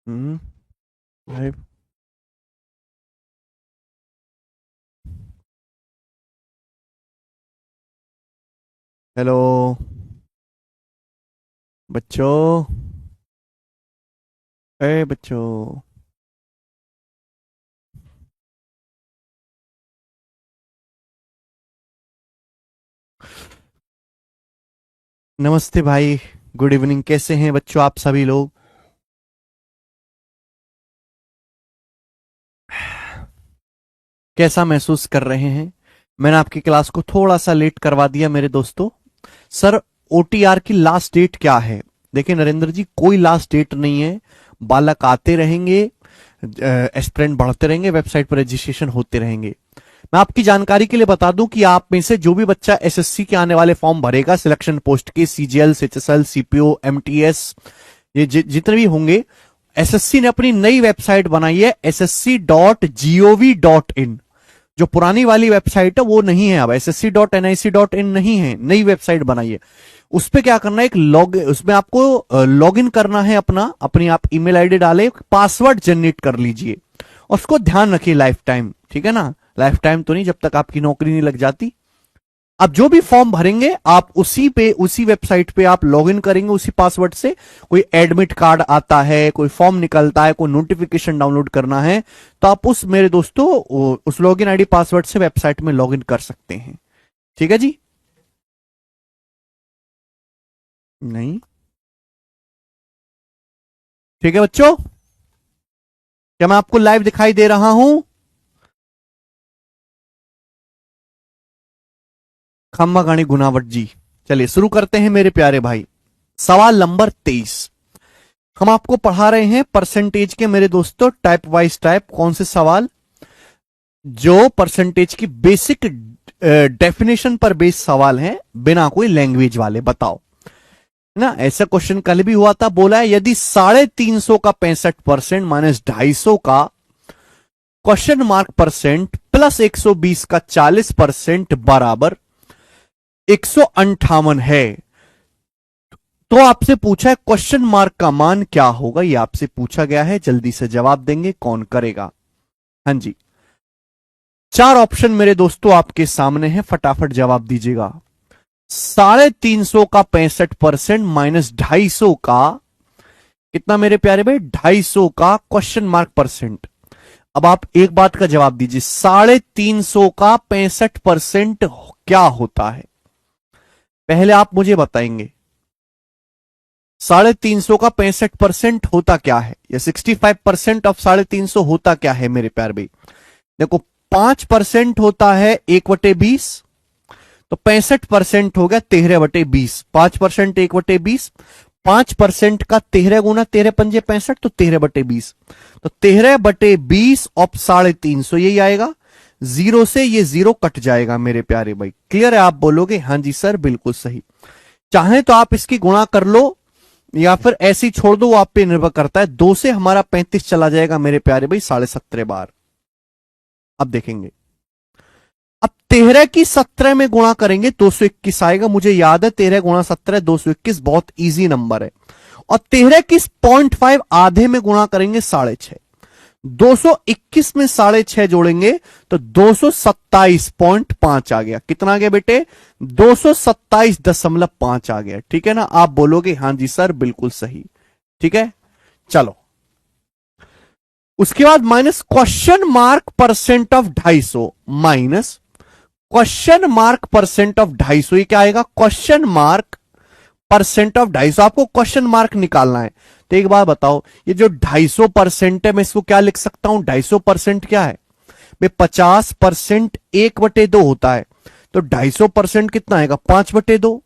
हम्म, live. Hello बच्चों। ए बच्चों। नमस्ते भाई। Good evening. कैसे हैं बच्चों आप सभी लोग? कैसा महसूस कर रहे हैं? मैंने आपकी क्लास को थोड़ा सा लेट करवा दिया मेरे दोस्तों। सर, ओटीआर की लास्ट डेट क्या है? देखिए नरेंद्र जी, कोई लास्ट डेट नहीं है। बालक आते रहेंगे, एस्पिरेंट बढ़ते रहेंगे, वेबसाइट पर रजिस्ट्रेशन होते रहेंगे। मैं आपकी जानकारी के लिए बता दूं कि आप में से जो भी बच्चा एसएससी के आने वाले फॉर्म भरेगा, सिलेक्शन पोस्ट के, सीजीएल, एचएसएल, सीपीओ, एमटीएस, ये जितने भी होंगे, एसएससी ने अपनी नई वेबसाइट बनाई है ssc.gov.in। जो पुरानी वाली वेबसाइट है वो नहीं है, अब ssc.nic.in नहीं है, नई वेबसाइट बनाई है। उस पे क्या करना है, एक लॉग, उसमें आपको लॉग इन करना है, अपनी आप ईमेल आईडी डाले, पासवर्ड जनरेट कर लीजिए और उसको ध्यान रखिए लाइफ टाइम, ठीक है ना? लाइफ टाइम तो नहीं, जब तक आपकी नौकरी नहीं लग जाती। अब जो भी फॉर्म भरेंगे आप उसी वेबसाइट पे आप लॉगिन करेंगे उसी पासवर्ड से। कोई एडमिट कार्ड आता है, कोई फॉर्म निकलता है, कोई नोटिफिकेशन डाउनलोड करना है, तो आप उस मेरे दोस्तों उस लॉगिन आईडी पासवर्ड से वेबसाइट में लॉगिन कर सकते हैं। ठीक है जी? नहीं? ठीक है बच्चों, क्या मैं आपको लाइव दिखाई दे रहा हूं? खम्मा गाणी गुनावट जी। चलिए शुरू करते हैं मेरे प्यारे भाई। सवाल नंबर 23। हम आपको पढ़ा रहे हैं परसेंटेज के मेरे दोस्तों, टाइप वाइज टाइप। कौन से सवाल? जो परसेंटेज की बेसिक डेफिनेशन पर बेस्ड सवाल हैं, बिना कोई लैंग्वेज वाले। बताओ ना, ऐसा क्वेश्चन कल भी हुआ था। बोला है यदि 350 का 65% माइनस 250 का क्वेश्चन मार्क परसेंट प्लस 120 का 40% बराबर 158 है, तो आपसे पूछा है क्वेश्चन मार्क का मान क्या होगा। ये आपसे पूछा गया है, जल्दी से जवाब देंगे। कौन करेगा? हाँ जी, 4 ऑप्शन मेरे दोस्तों आपके सामने है, फटाफट जवाब दीजिएगा। 350 का 65% माइनस 250 का कितना मेरे प्यारे भाई? 250 का क्वेश्चन मार्क परसेंट। अब आप एक बात का जवाब दीजिए, 350 का 65% क्या होता है? पहले आप मुझे बताएंगे 350 का 65% होता क्या है, या 65% ऑफ 350 होता क्या है मेरे प्यारे भाई? देखो, 5% होता है 1/20, तो 65% हो गया 13/20। 5% 1/20, 5% का 13 गुना 13 पंजे 65, तो 13/20। तो 13/20 ऑफ 350 यही आएगा। जीरो से ये जीरो कट जाएगा मेरे प्यारे भाई। क्लियर है? आप बोलोगे हाँ जी सर बिल्कुल सही। चाहे तो आप इसकी गुणा कर लो या फिर ऐसे ही छोड़ दो, वो आप पे निर्भर करता है। 2 से हमारा 35 चला जाएगा मेरे प्यारे भाई 17.5 बार। अब देखेंगे, अब 13 की 17 में गुणा करेंगे 221 आएगा। मुझे याद है 13 गुणा 17 221, बहुत इजी नंबर है। और 13 की 0.5 आधे में गुणा करेंगे 6.5। 221 में 6.5 जोड़ेंगे तो 227.5 आ गया। कितना आ गया बेटे? 227.5 आ गया। ठीक है ना? आप बोलोगे हाँ जी सर बिल्कुल सही। ठीक है, चलो। उसके बाद minus question mark percent of 250 minus question mark percent of 250। ये क्या आएगा? Question mark percent of 250। आपको क्वेश्चन मार्क निकालना है। तो एक बात बताओ, ये जो 250% है, मैं इसको क्या लिख सकता हूं? 250% क्या है भाई? 50% 1/2 होता है। तो 250% कितना आएगा? 5/2।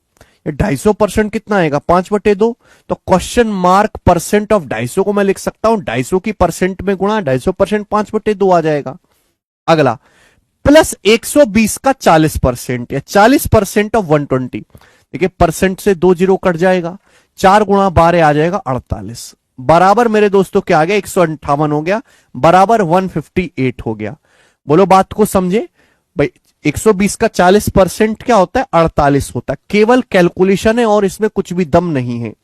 250% कितना आएगा? 5/2। तो क्वेश्चन मार्क परसेंट ऑफ 250 को मैं लिख सकता हूं 250 की परसेंट में गुणा 250%, 5/2 आ जाएगा। अगला, प्लस 120 का 40% या 40% ऑफ 120। देखिए परसेंट से 2 जीरो कट जाएगा, 4 गुणा 12 आ जाएगा 48। बराबर मेरे दोस्तों क्या आ गया? 158 हो गया, बराबर 158 हो गया। बोलो बात को समझे भाई। 120 का 40% क्या होता है? 48 होता है। केवल कैलकुलेशन है और इसमें कुछ भी दम नहीं है।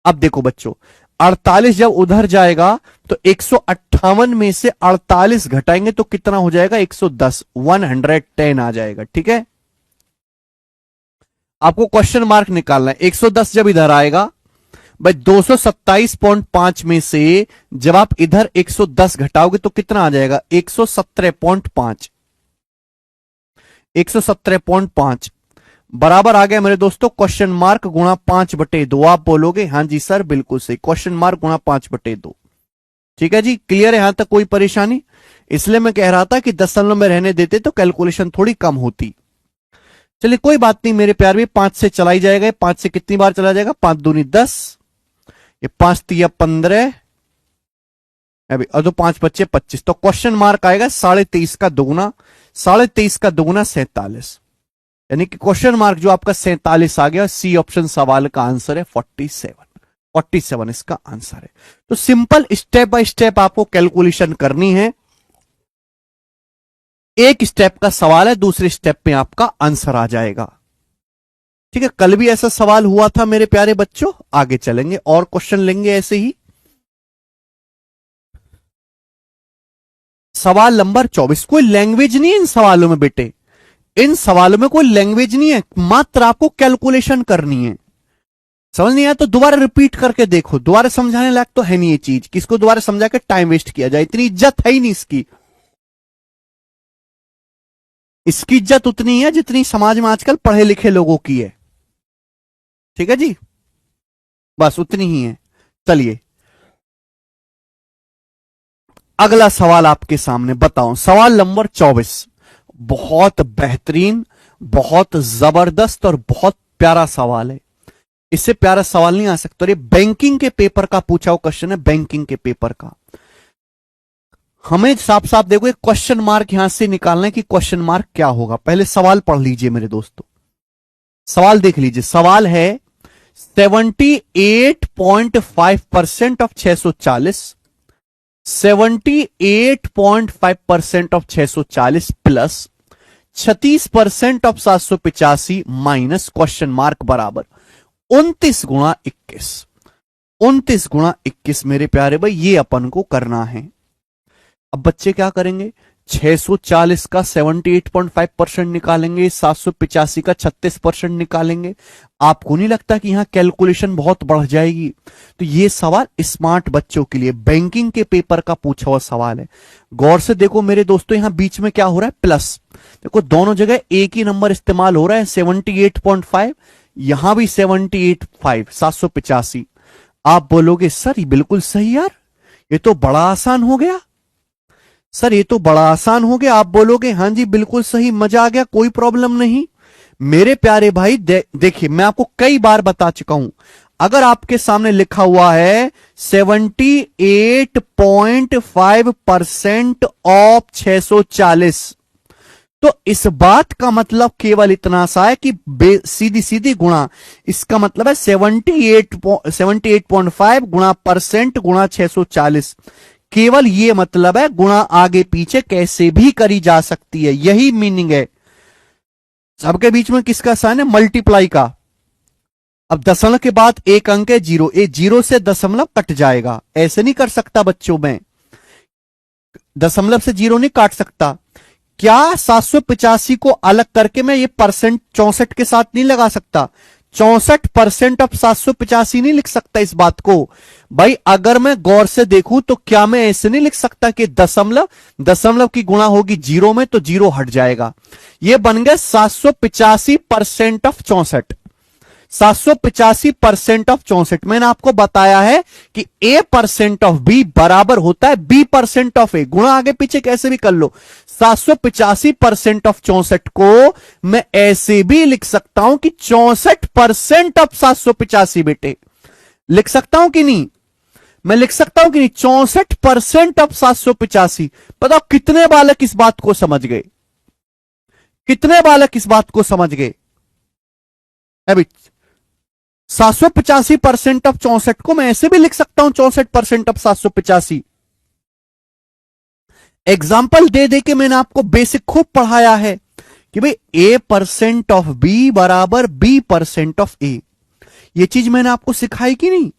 अब देखो बच्चों, 48 जब उधर जाएगा तो 158 में से 48 घटाएंगे तो कितना हो जाएगा? 110, 110 आ जाएगा। ठीक है, आपको क्वेश्चन मार्क निकालना है। 110 जब इधर आएगा भाई 227.5 में से जब आप इधर 110 घटाओगे तो कितना आ जाएगा? 117.5, 117.5 बराबर आ गया मेरे दोस्तों क्वेश्चन मार्क गुणा 5/2। आप बोलोगे हाँ जी सर बिल्कुल सही, क्वेश्चन मार्क गुणा 5/2। ठीक है जी, क्लियर है यहां तक? कोई परेशानी? इसलिए मैं कह रहा था कि दशमलव में रहने देते तो कैलकुलेशन थोड़ी कम होती। चलिए कोई बात नहीं मेरे प्यार भी, 5 से चला ही जाएगा। 5 से कितनी बार चला जाएगा? 5 दूनी 10, ये 5 तिया 15, अभी और 5 बच्चे 25, तो क्वेश्चन मार्क आएगा 23.5 का दुगुना, 23.5 का दुगुना 47, यानी कि क्वेश्चन मार्क जो आपका 47 आ गया। सी ऑप्शन सवाल का आंसर है 47 इसका आंसर है। तो सिंपल स्टेप बाय स्टेप आपको कैलकुलेशन करनी है। एक स्टेप का सवाल है, दूसरे स्टेप में आपका आंसर आ जाएगा। ठीक है, कल भी ऐसा सवाल हुआ था मेरे प्यारे बच्चों। आगे चलेंगे और क्वेश्चन लेंगे ऐसे ही। सवाल नंबर 24। कोई लैंग्वेज नहीं है इन सवालों में बेटे, इन सवालों में कोई लैंग्वेज नहीं है, मात्र आपको कैलकुलेशन करनी है। समझ नहीं आया तो दोबारा रिपीट करके देखो, दोबारा समझाने लायक तो है नहीं ये चीज, किसको दोबारा समझा के टाइम वेस्ट किया जाए, इतनी इज्जत है ही नहीं इसकी। इसकी इज्जत उतनी है जितनी समाज में आजकल पढ़े लिखे लोगों की है। ठीक है जी, बस उतनी ही है। चलिए अगला सवाल आपके सामने बताओ, सवाल नंबर 24। बहुत बेहतरीन, बहुत जबरदस्त और बहुत प्यारा सवाल है। इससे प्यारा सवाल नहीं आ सकता। ये बैंकिंग के पेपर का पूछा हुआ क्वेश्चन है, बैंकिंग के पेपर का। हमें साफ साफ देखो एक क्वेश्चन मार्क यहां से निकालना है कि क्वेश्चन मार्क क्या होगा। पहले सवाल पढ़ लीजिए मेरे दोस्तों, सवाल देख लीजिए। सवाल है 78.5% of 640, 78.5% of 640 plus 36% of 785 minus question mark बराबर 29 गुणा 21। 29 गुणा 21 मेरे प्यारे भाई, ये अपन को करना है। अब बच्चे क्या करेंगे? 640 का 78.5% निकालेंगे, 785 का 36% निकालेंगे। आपको नहीं लगता कि यहां कैलकुलेशन बहुत बढ़ जाएगी? तो ये सवाल स्मार्ट बच्चों के लिए बैंकिंग के पेपर का पूछा हुआ सवाल है। गौर से देखो मेरे दोस्तों, यहां बीच में क्या हो रहा है? प्लस। देखो दोनों जगह एक ही नंबर इस्तेमाल हो रहा है, 78.5, यहां भी 78.5, 785। आप बोलोगे सर ये बिल्कुल सही यार, ये तो बड़ा आसान हो गया। सर ये तो बड़ा आसान हो गया। आप बोलोगे हाँ जी बिल्कुल सही, मजा आ गया, कोई प्रॉब्लम नहीं। मेरे प्यारे भाई देखिए, मैं आपको कई बार बता चुका हूं, अगर आपके सामने लिखा हुआ है 78.5% ऑफ 640, तो इस बात का मतलब केवल इतना सा है कि सीधी सीधी गुणा, इसका मतलब है 78.5 गुणा परसेंट गुणा 640। केवल ये मतलब है, गुणा आगे पीछे कैसे भी करी जा सकती है, यही मीनिंग है। सबके बीच में किसका साइन है? मल्टीप्लाई का। अब दशमलव के बाद एक अंक है 0, ए 0 से दशमलव कट जाएगा। ऐसे नहीं कर सकता बच्चों, में दशमलव से 0 नहीं काट सकता। क्या 785 को अलग करके मैं ये परसेंट 64 के साथ नहीं लगा सकता? 64% ऑफ 785 नहीं लिख सकता इस बात को भाई। अगर मैं गौर से देखूं तो क्या मैं ऐसे नहीं लिख सकता कि दशमलव की गुणा होगी 0 में तो 0 हट जाएगा। ये बन गया 785% ऑफ 64, 785% ऑफ 64। मैंने आपको बताया है कि A% ऑफ B बराबर होता है B% ऑफ A। गुणा आगे पीछे कैसे भी कर लो। 785% ऑफ 64 को मैं ऐसे भी लिख सकता हूं कि 64% ऑफ 785। बेटे लिख सकता हूं कि नहीं? मैं लिख सकता हूं कि नहीं? 64% ऑफ 785। बताओ कितने बालक इस बात को समझ गए? कितने बालक इस बात को समझ गए? अभी 785% ऑफ 64 को मैं ऐसे भी लिख सकता हूं 64% ऑफ 785। एग्जाम्पल दे दे के मैंने आपको बेसिक खूब पढ़ाया है कि भाई A% ऑफ B बराबर B% ऑफ A। ये चीज मैंने आपको सिखाई कि नहीं?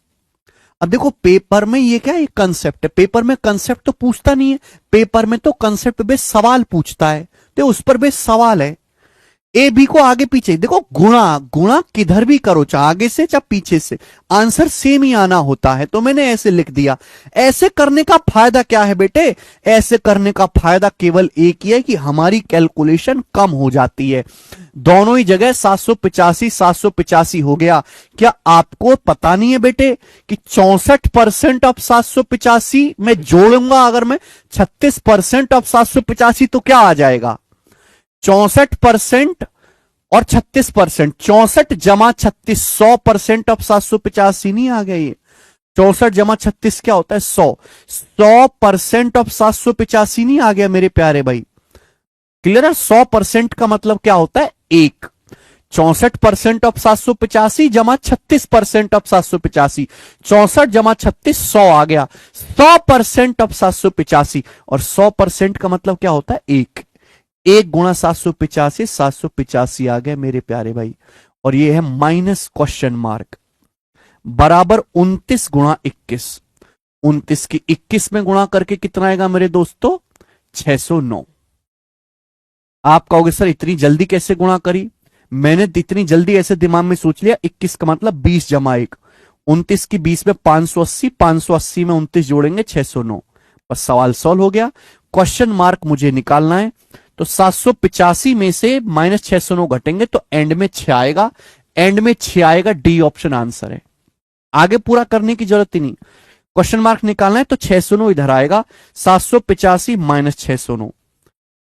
अब देखो पेपर में ये क्या है, कंसेप्ट है, पेपर में कंसेप्ट तो पूछता नहीं है, पेपर में तो कंसेप्ट बेस्ड सवाल पूछता है, तो उस पर बेस्ड सवाल है। ए बी को आगे पीछे देखो, गुणा गुणा किधर भी करो, चाहे आगे से चाहे पीछे से, आंसर सेम ही आना होता है, तो मैंने ऐसे लिख दिया। ऐसे करने का फायदा क्या है बेटे, ऐसे करने का फायदा केवल एक ही है कि हमारी कैलकुलेशन कम हो जाती है। दोनों ही जगह 785 785 हो गया। क्या आपको पता नहीं है बेटे कि 64% ऑफ 785 में जोड़ूंगा अगर मैं 36% ऑफ 785 तो क्या आ जाएगा, 64% और 36%, 64 जमा 36, 100% ऑफ 785 नहीं आ गया ये, 64 जमा 36 क्या होता है 100, 100% ऑफ 785 नहीं आ गया मेरे प्यारे भाई, क्लियर है। 100% का मतलब क्या होता है एक, 64% ऑफ 785 जमा 36% ऑफ 785, 64 जमा 36 100 आ गया, 100% ऑफ 785, और 100% का मतलब क्या होता है एक, एक गुणा 785, 785 आ गया मेरे प्यारे भाई, और ये है माइनस क्वेश्चन मार्क, बराबर 29 गुणा 21, 29 की 21 में गुणा करके कितना आएगा मेरे दोस्तों 609। आप कहोगे सर इतनी जल्दी कैसे गुणा करी, मैंने इतनी जल्दी ऐसे दिमाग में सोच लिया, 21 का मतलब 20 जमा 1, 29 की 20 में 580, 580 में 29 जोड़ेंगे 609, बस सवाल सॉल्व हो गया। क्वेश्चन मार्क मुझे निकालना है, तो 785 में से माइनस 609 घटेंगे तो एंड में 6 आएगा, एंड में 6 आएगा, डी ऑप्शन आंसर है, आगे पूरा करने की जरूरत ही नहीं। क्वेश्चन मार्क निकालना है तो 609 इधर आएगा, 785 माइनस 609,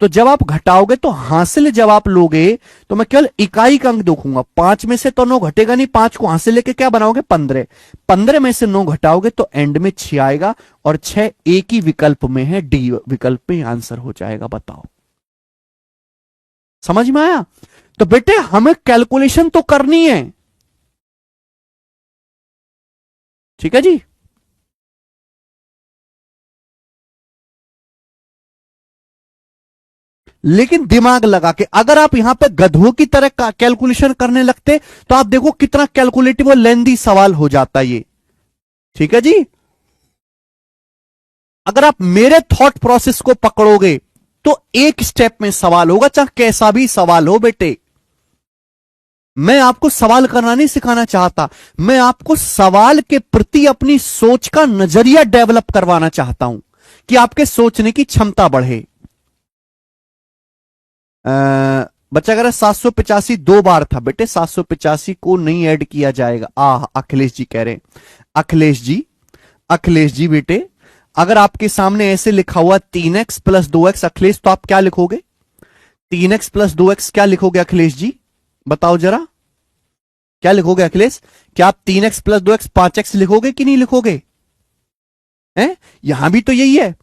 तो जब आप घटाओगे तो हासिल जब आप लोगे तो मैं केवल इकाई का अंक देखूंगा, 5 में से तो 9 घटेगा नहीं, 5 को हासिल लेके क्या बनाओगे 15, 15 में से 9 घटाओगे तो एंड में 6 आएगा, और 6 एक ही विकल्प में है, डी विकल्प में आंसर हो जाएगा। बताओ समझ में आया। तो बेटे हमें कैलकुलेशन तो करनी है, ठीक है जी। लेकिन दिमाग लगा के, अगर आप यहां पे गधों की तरह कैलकुलेशन करने लगते तो आप देखो कितना कैलकुलेटिव और लेंदी सवाल हो जाता ये, ठीक है जी। अगर आप मेरे थॉट प्रोसेस को पकड़ोगे तो एक स्टेप में सवाल होगा, चाहे कैसा भी सवाल हो बेटे। मैं आपको सवाल करना नहीं सिखाना चाहता, मैं आपको सवाल के प्रति अपनी सोच का नजरिया डेवलप करवाना चाहता हूं कि आपके सोचने की क्षमता बढ़े। बच्चा कह रहा है 785 दो बार था बेटे, 785 को नहीं ऐड किया जाएगा। अखिलेश जी कह रहे हैं, अखिलेश जी बेटे अगर आपके सामने ऐसे लिखा हुआ 3x प्लस 2x अखिलेश, तो आप क्या लिखोगे, 3x प्लस 2x क्या लिखोगे अखिलेश जी, बताओ जरा क्या लिखोगे अखिलेश, क्या आप 3x प्लस 2x 5x लिखोगे कि नहीं लिखोगे, हैं? यहां भी तो यही है,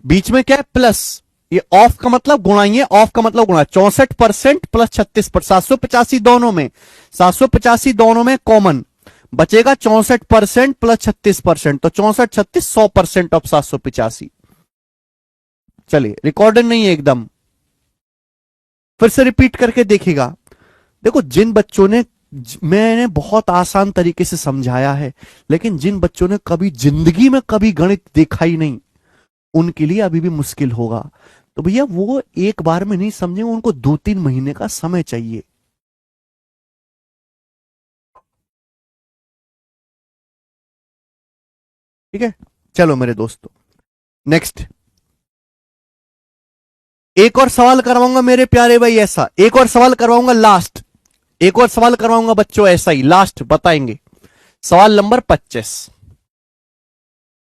बीच में क्या है प्लस, ये ऑफ का मतलब गुणाइए, ऑफ का मतलब गुणा, 64% प्लस 36%, 785 दोनों में, 785 दोनों में कॉमन बचेगा, 64% प्लस 36%, तो 64 36 100% ऑफ 785। चलिए रिकॉर्डेड नहीं है एकदम, फिर से रिपीट करके देखिएगा। देखो जिन बच्चों ने, मैंने बहुत आसान तरीके से समझाया है, लेकिन जिन बच्चों ने कभी जिंदगी में कभी गणित देखा ही नहीं, उनके लिए अभी भी मुश्किल होगा। तो भैया वो एक बार में नहीं समझेंगे, उनको 2-3 महीने का समय चाहिए। ठीक है, चलो मेरे दोस्तों नेक्स्ट, एक और सवाल करवाऊंगा मेरे प्यारे भाई, ऐसा एक और सवाल करवाऊंगा लास्ट, एक और सवाल करवाऊंगा बच्चों ऐसा ही लास्ट बताएंगे। सवाल नंबर 25,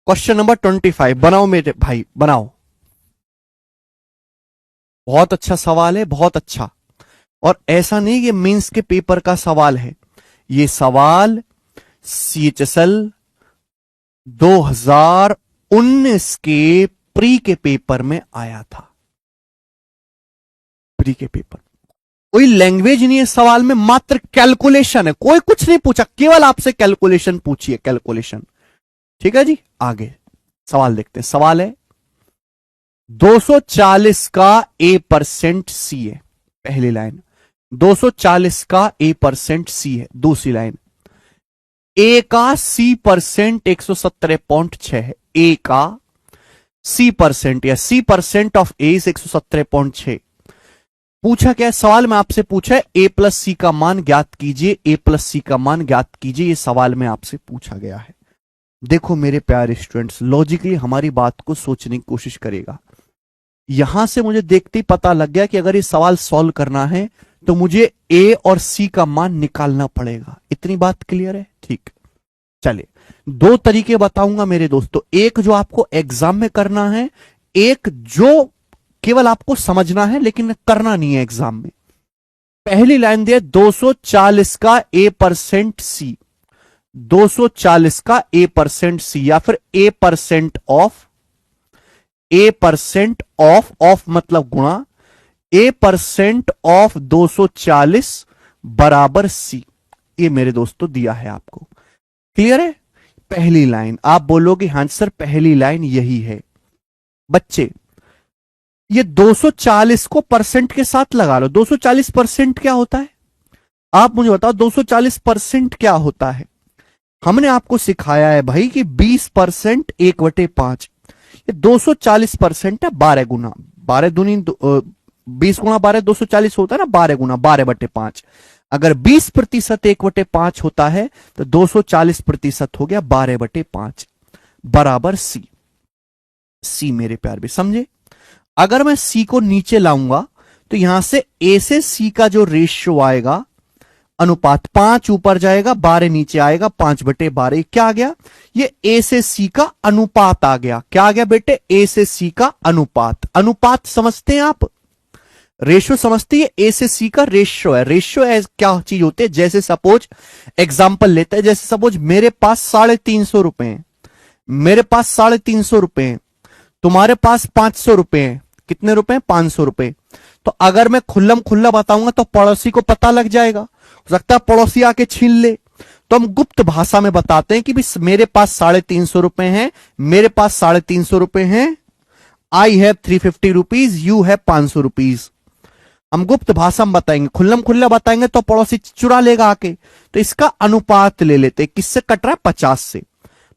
क्वेश्चन नंबर 25, बनाओ मेरे भाई बनाओ, बहुत अच्छा सवाल है, बहुत अच्छा। और ऐसा नहीं कि मेंस के पेपर का सवाल है, ये सवाल CHSL 2019 के प्री के पेपर में आया था, प्री के पेपर। कोई लैंग्वेज नहीं है सवाल में, मात्र कैलकुलेशन है, कोई कुछ नहीं पूछा, केवल आपसे कैलकुलेशन पूछिए, कैलकुलेशन। ठीक है जी, आगे सवाल देखते हैं। सवाल है 240 का A% C है, पहली लाइन, 240 का A% C है, दूसरी लाइन, ए का C% 117.6 है। ए का C% या C% ऑफ ए 117.6। पूछा क्या है सवाल में आपसे पूछा है ए प्लस सी का मान ज्ञात कीजिए, ए प्लस सी का मान ज्ञात कीजिए, ये सवाल में आपसे पूछा गया है। देखो मेरे प्यारे स्टूडेंट्स, लॉजिकली हमारी बात को सोचने की कोशिश करेगा। यहां से मुझे देखते ही पता लग गया कि अगर ये सवाल सॉल्व करना है तो मुझे ए और सी का मान निकालना पड़ेगा। इतनी बात क्लियर है? ठीक, चलिए दो तरीके बताऊंगा मेरे दोस्तों। एक जो आपको एग्जाम में करना है, एक जो केवल आपको समझना है लेकिन करना नहीं है एग्जाम में। पहली लाइन दे 240 का A% सी, 240 का A% सी, या फिर A% ऑफ, A% ऑफ मतलब गुणा, A% ऑफ 240 बराबर सी। ये मेरे दोस्तों दिया है आपको। क्लियर है? पहली लाइन आप बोलोगे हां सर पहली लाइन यही है। बच्चे ये 240 को परसेंट के साथ लगा लो। 240% क्या होता है? आप मुझे बताओ 240% क्या होता है? हमने आपको सिखाया है भाई कि 20% 1/5। ये 240% है 12 गुना, 12 दूनी 20 गुना 12 240 होता है ना, 12 गुना 12/5। अगर 20% 1/5 होता है तो 240% हो गया 12/5 बराबर सी। सी मेरे प्यार भी समझे? अगर मैं सी को नीचे लाऊंगा तो यहां से ए से सी का जो रेशियो आएगा, अनुपात, 5 ऊपर जाएगा 12 नीचे आएगा, 5/12। क्या आ गया? ये ए से सी का अनुपात आ गया। क्या आ गया बेटे? ए से सी का अनुपात। अनुपात समझते हैं आप? रेशियो समझते हैं? ए से सी का रेशियो है। रेशियो क्या चीज होती है? जैसे सपोज एग्जाम्पल लेते हैं, जैसे सपोज मेरे पास 350 रुपए हैं, मेरे पास 350 रुपए हैं, तुम्हारे पास 500 रुपए हैं। कितने रुपए? 500 रुपए। तो अगर मैं खुल्लम खुल्ला बताऊंगा तो पड़ोसी को पता लग जाएगा, हो सकता है पड़ोसी आके छीन ले। तो हम गुप्त भाषा में बताते हैं कि भी मेरे पास 350 रुपए हैं, मेरे पास 350 रुपए हैं, I have 350 rupees, you have 500 rupees. हम गुप्त भाषा में बताएंगे, खुल्लम खुल्ला बताएंगे तो पड़ोसी चुरा लेगा आके। तो इसका अनुपात ले लेते, किससे कट रहा है? 50 से।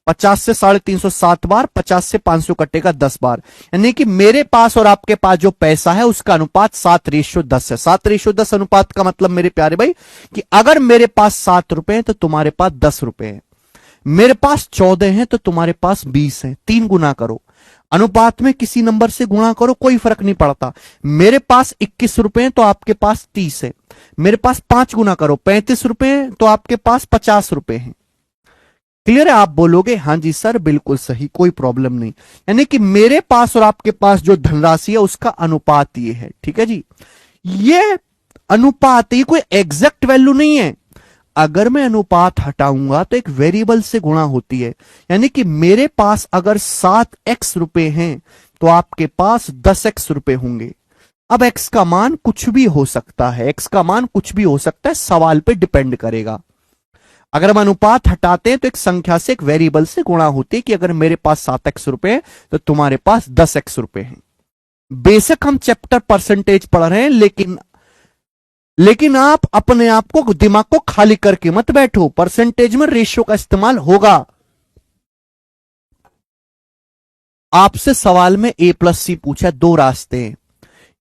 50 से 350 7 बार, 50 से 500 कटेगा 10 बार। यानी कि मेरे पास और आपके पास जो पैसा है उसका अनुपात 7:10 है। 7:10 अनुपात का मतलब मेरे प्यारे भाई कि अगर मेरे पास 7 रुपए हैं तो तुम्हारे पास 10 रुपए हैं, मेरे पास 14 हैं तो तुम्हारे पास 20 हैं। 3 गुना करो, अनुपात में किसी नंबर से गुणा करो, कोई फर्क नहीं पड़ता। मेरे पास 21 रुपए हैं तो आपके पास 30 है। मेरे पास 5 गुना करो, 35 रुपए हैं तो आपके पास 50 रुपए हैं। क्लियर है? आप बोलोगे हां जी सर बिल्कुल सही, कोई प्रॉब्लम नहीं। यानी कि मेरे पास और आपके पास जो धनराशि है उसका अनुपात ये है। ठीक है जी, ये अनुपात, ये कोई एग्जैक्ट वैल्यू नहीं है। अगर मैं अनुपात हटाऊंगा तो एक वेरिएबल से गुणा होती है। यानी कि मेरे पास अगर 7x रुपए हैं तो आपके पास 10x रुपए होंगे। अब x का मान कुछ भी हो सकता है, x का मान कुछ भी हो सकता है, सवाल पे डिपेंड करेगा। अगर हम अनुपात हटाते हैं तो एक संख्या से, एक वेरिएबल से गुणा होती है कि अगर मेरे पास 7x रुपए है तो तुम्हारे पास 10x रुपए हैं। बेशक हम चैप्टर परसेंटेज पढ़ रहे हैं, लेकिन आप अपने आप को, दिमाग को खाली करके मत बैठो। परसेंटेज में रेशियो का इस्तेमाल होगा। आपसे सवाल में ए प्लस सी पूछा, 2 रास्ते हैं,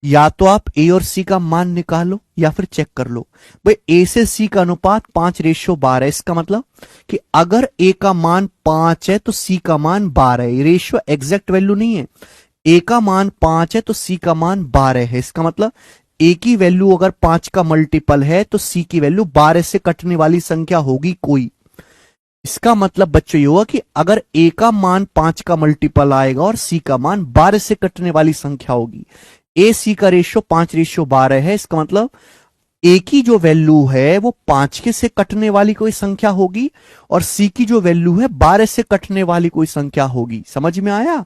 या तो आप ए और सी का मान निकालो या फिर चेक कर लो। भाई ए से सी का अनुपात 5:12 है। इसका मतलब कि अगर ए का मान 5 है तो सी का मान 12 है। रेशियो एग्जैक्ट वैल्यू नहीं है। ए का मान 5 है तो सी का मान 12 है। इसका मतलब ए की वैल्यू अगर 5 का मल्टीपल है तो सी की वैल्यू 12 से कटने वाली संख्या होगी कोई। इसका मतलब बच्चों ये हुआ कि अगर ए का मान 5 का मल्टीपल आएगा और सी का मान 12 से कटने वाली संख्या होगी। ए सी का रेशियो 5:12 है। इसका मतलब ए की जो वैल्यू है वो 5 के से कटने वाली कोई संख्या होगी और सी की जो वैल्यू है 12 से कटने वाली कोई संख्या होगी। समझ में आया?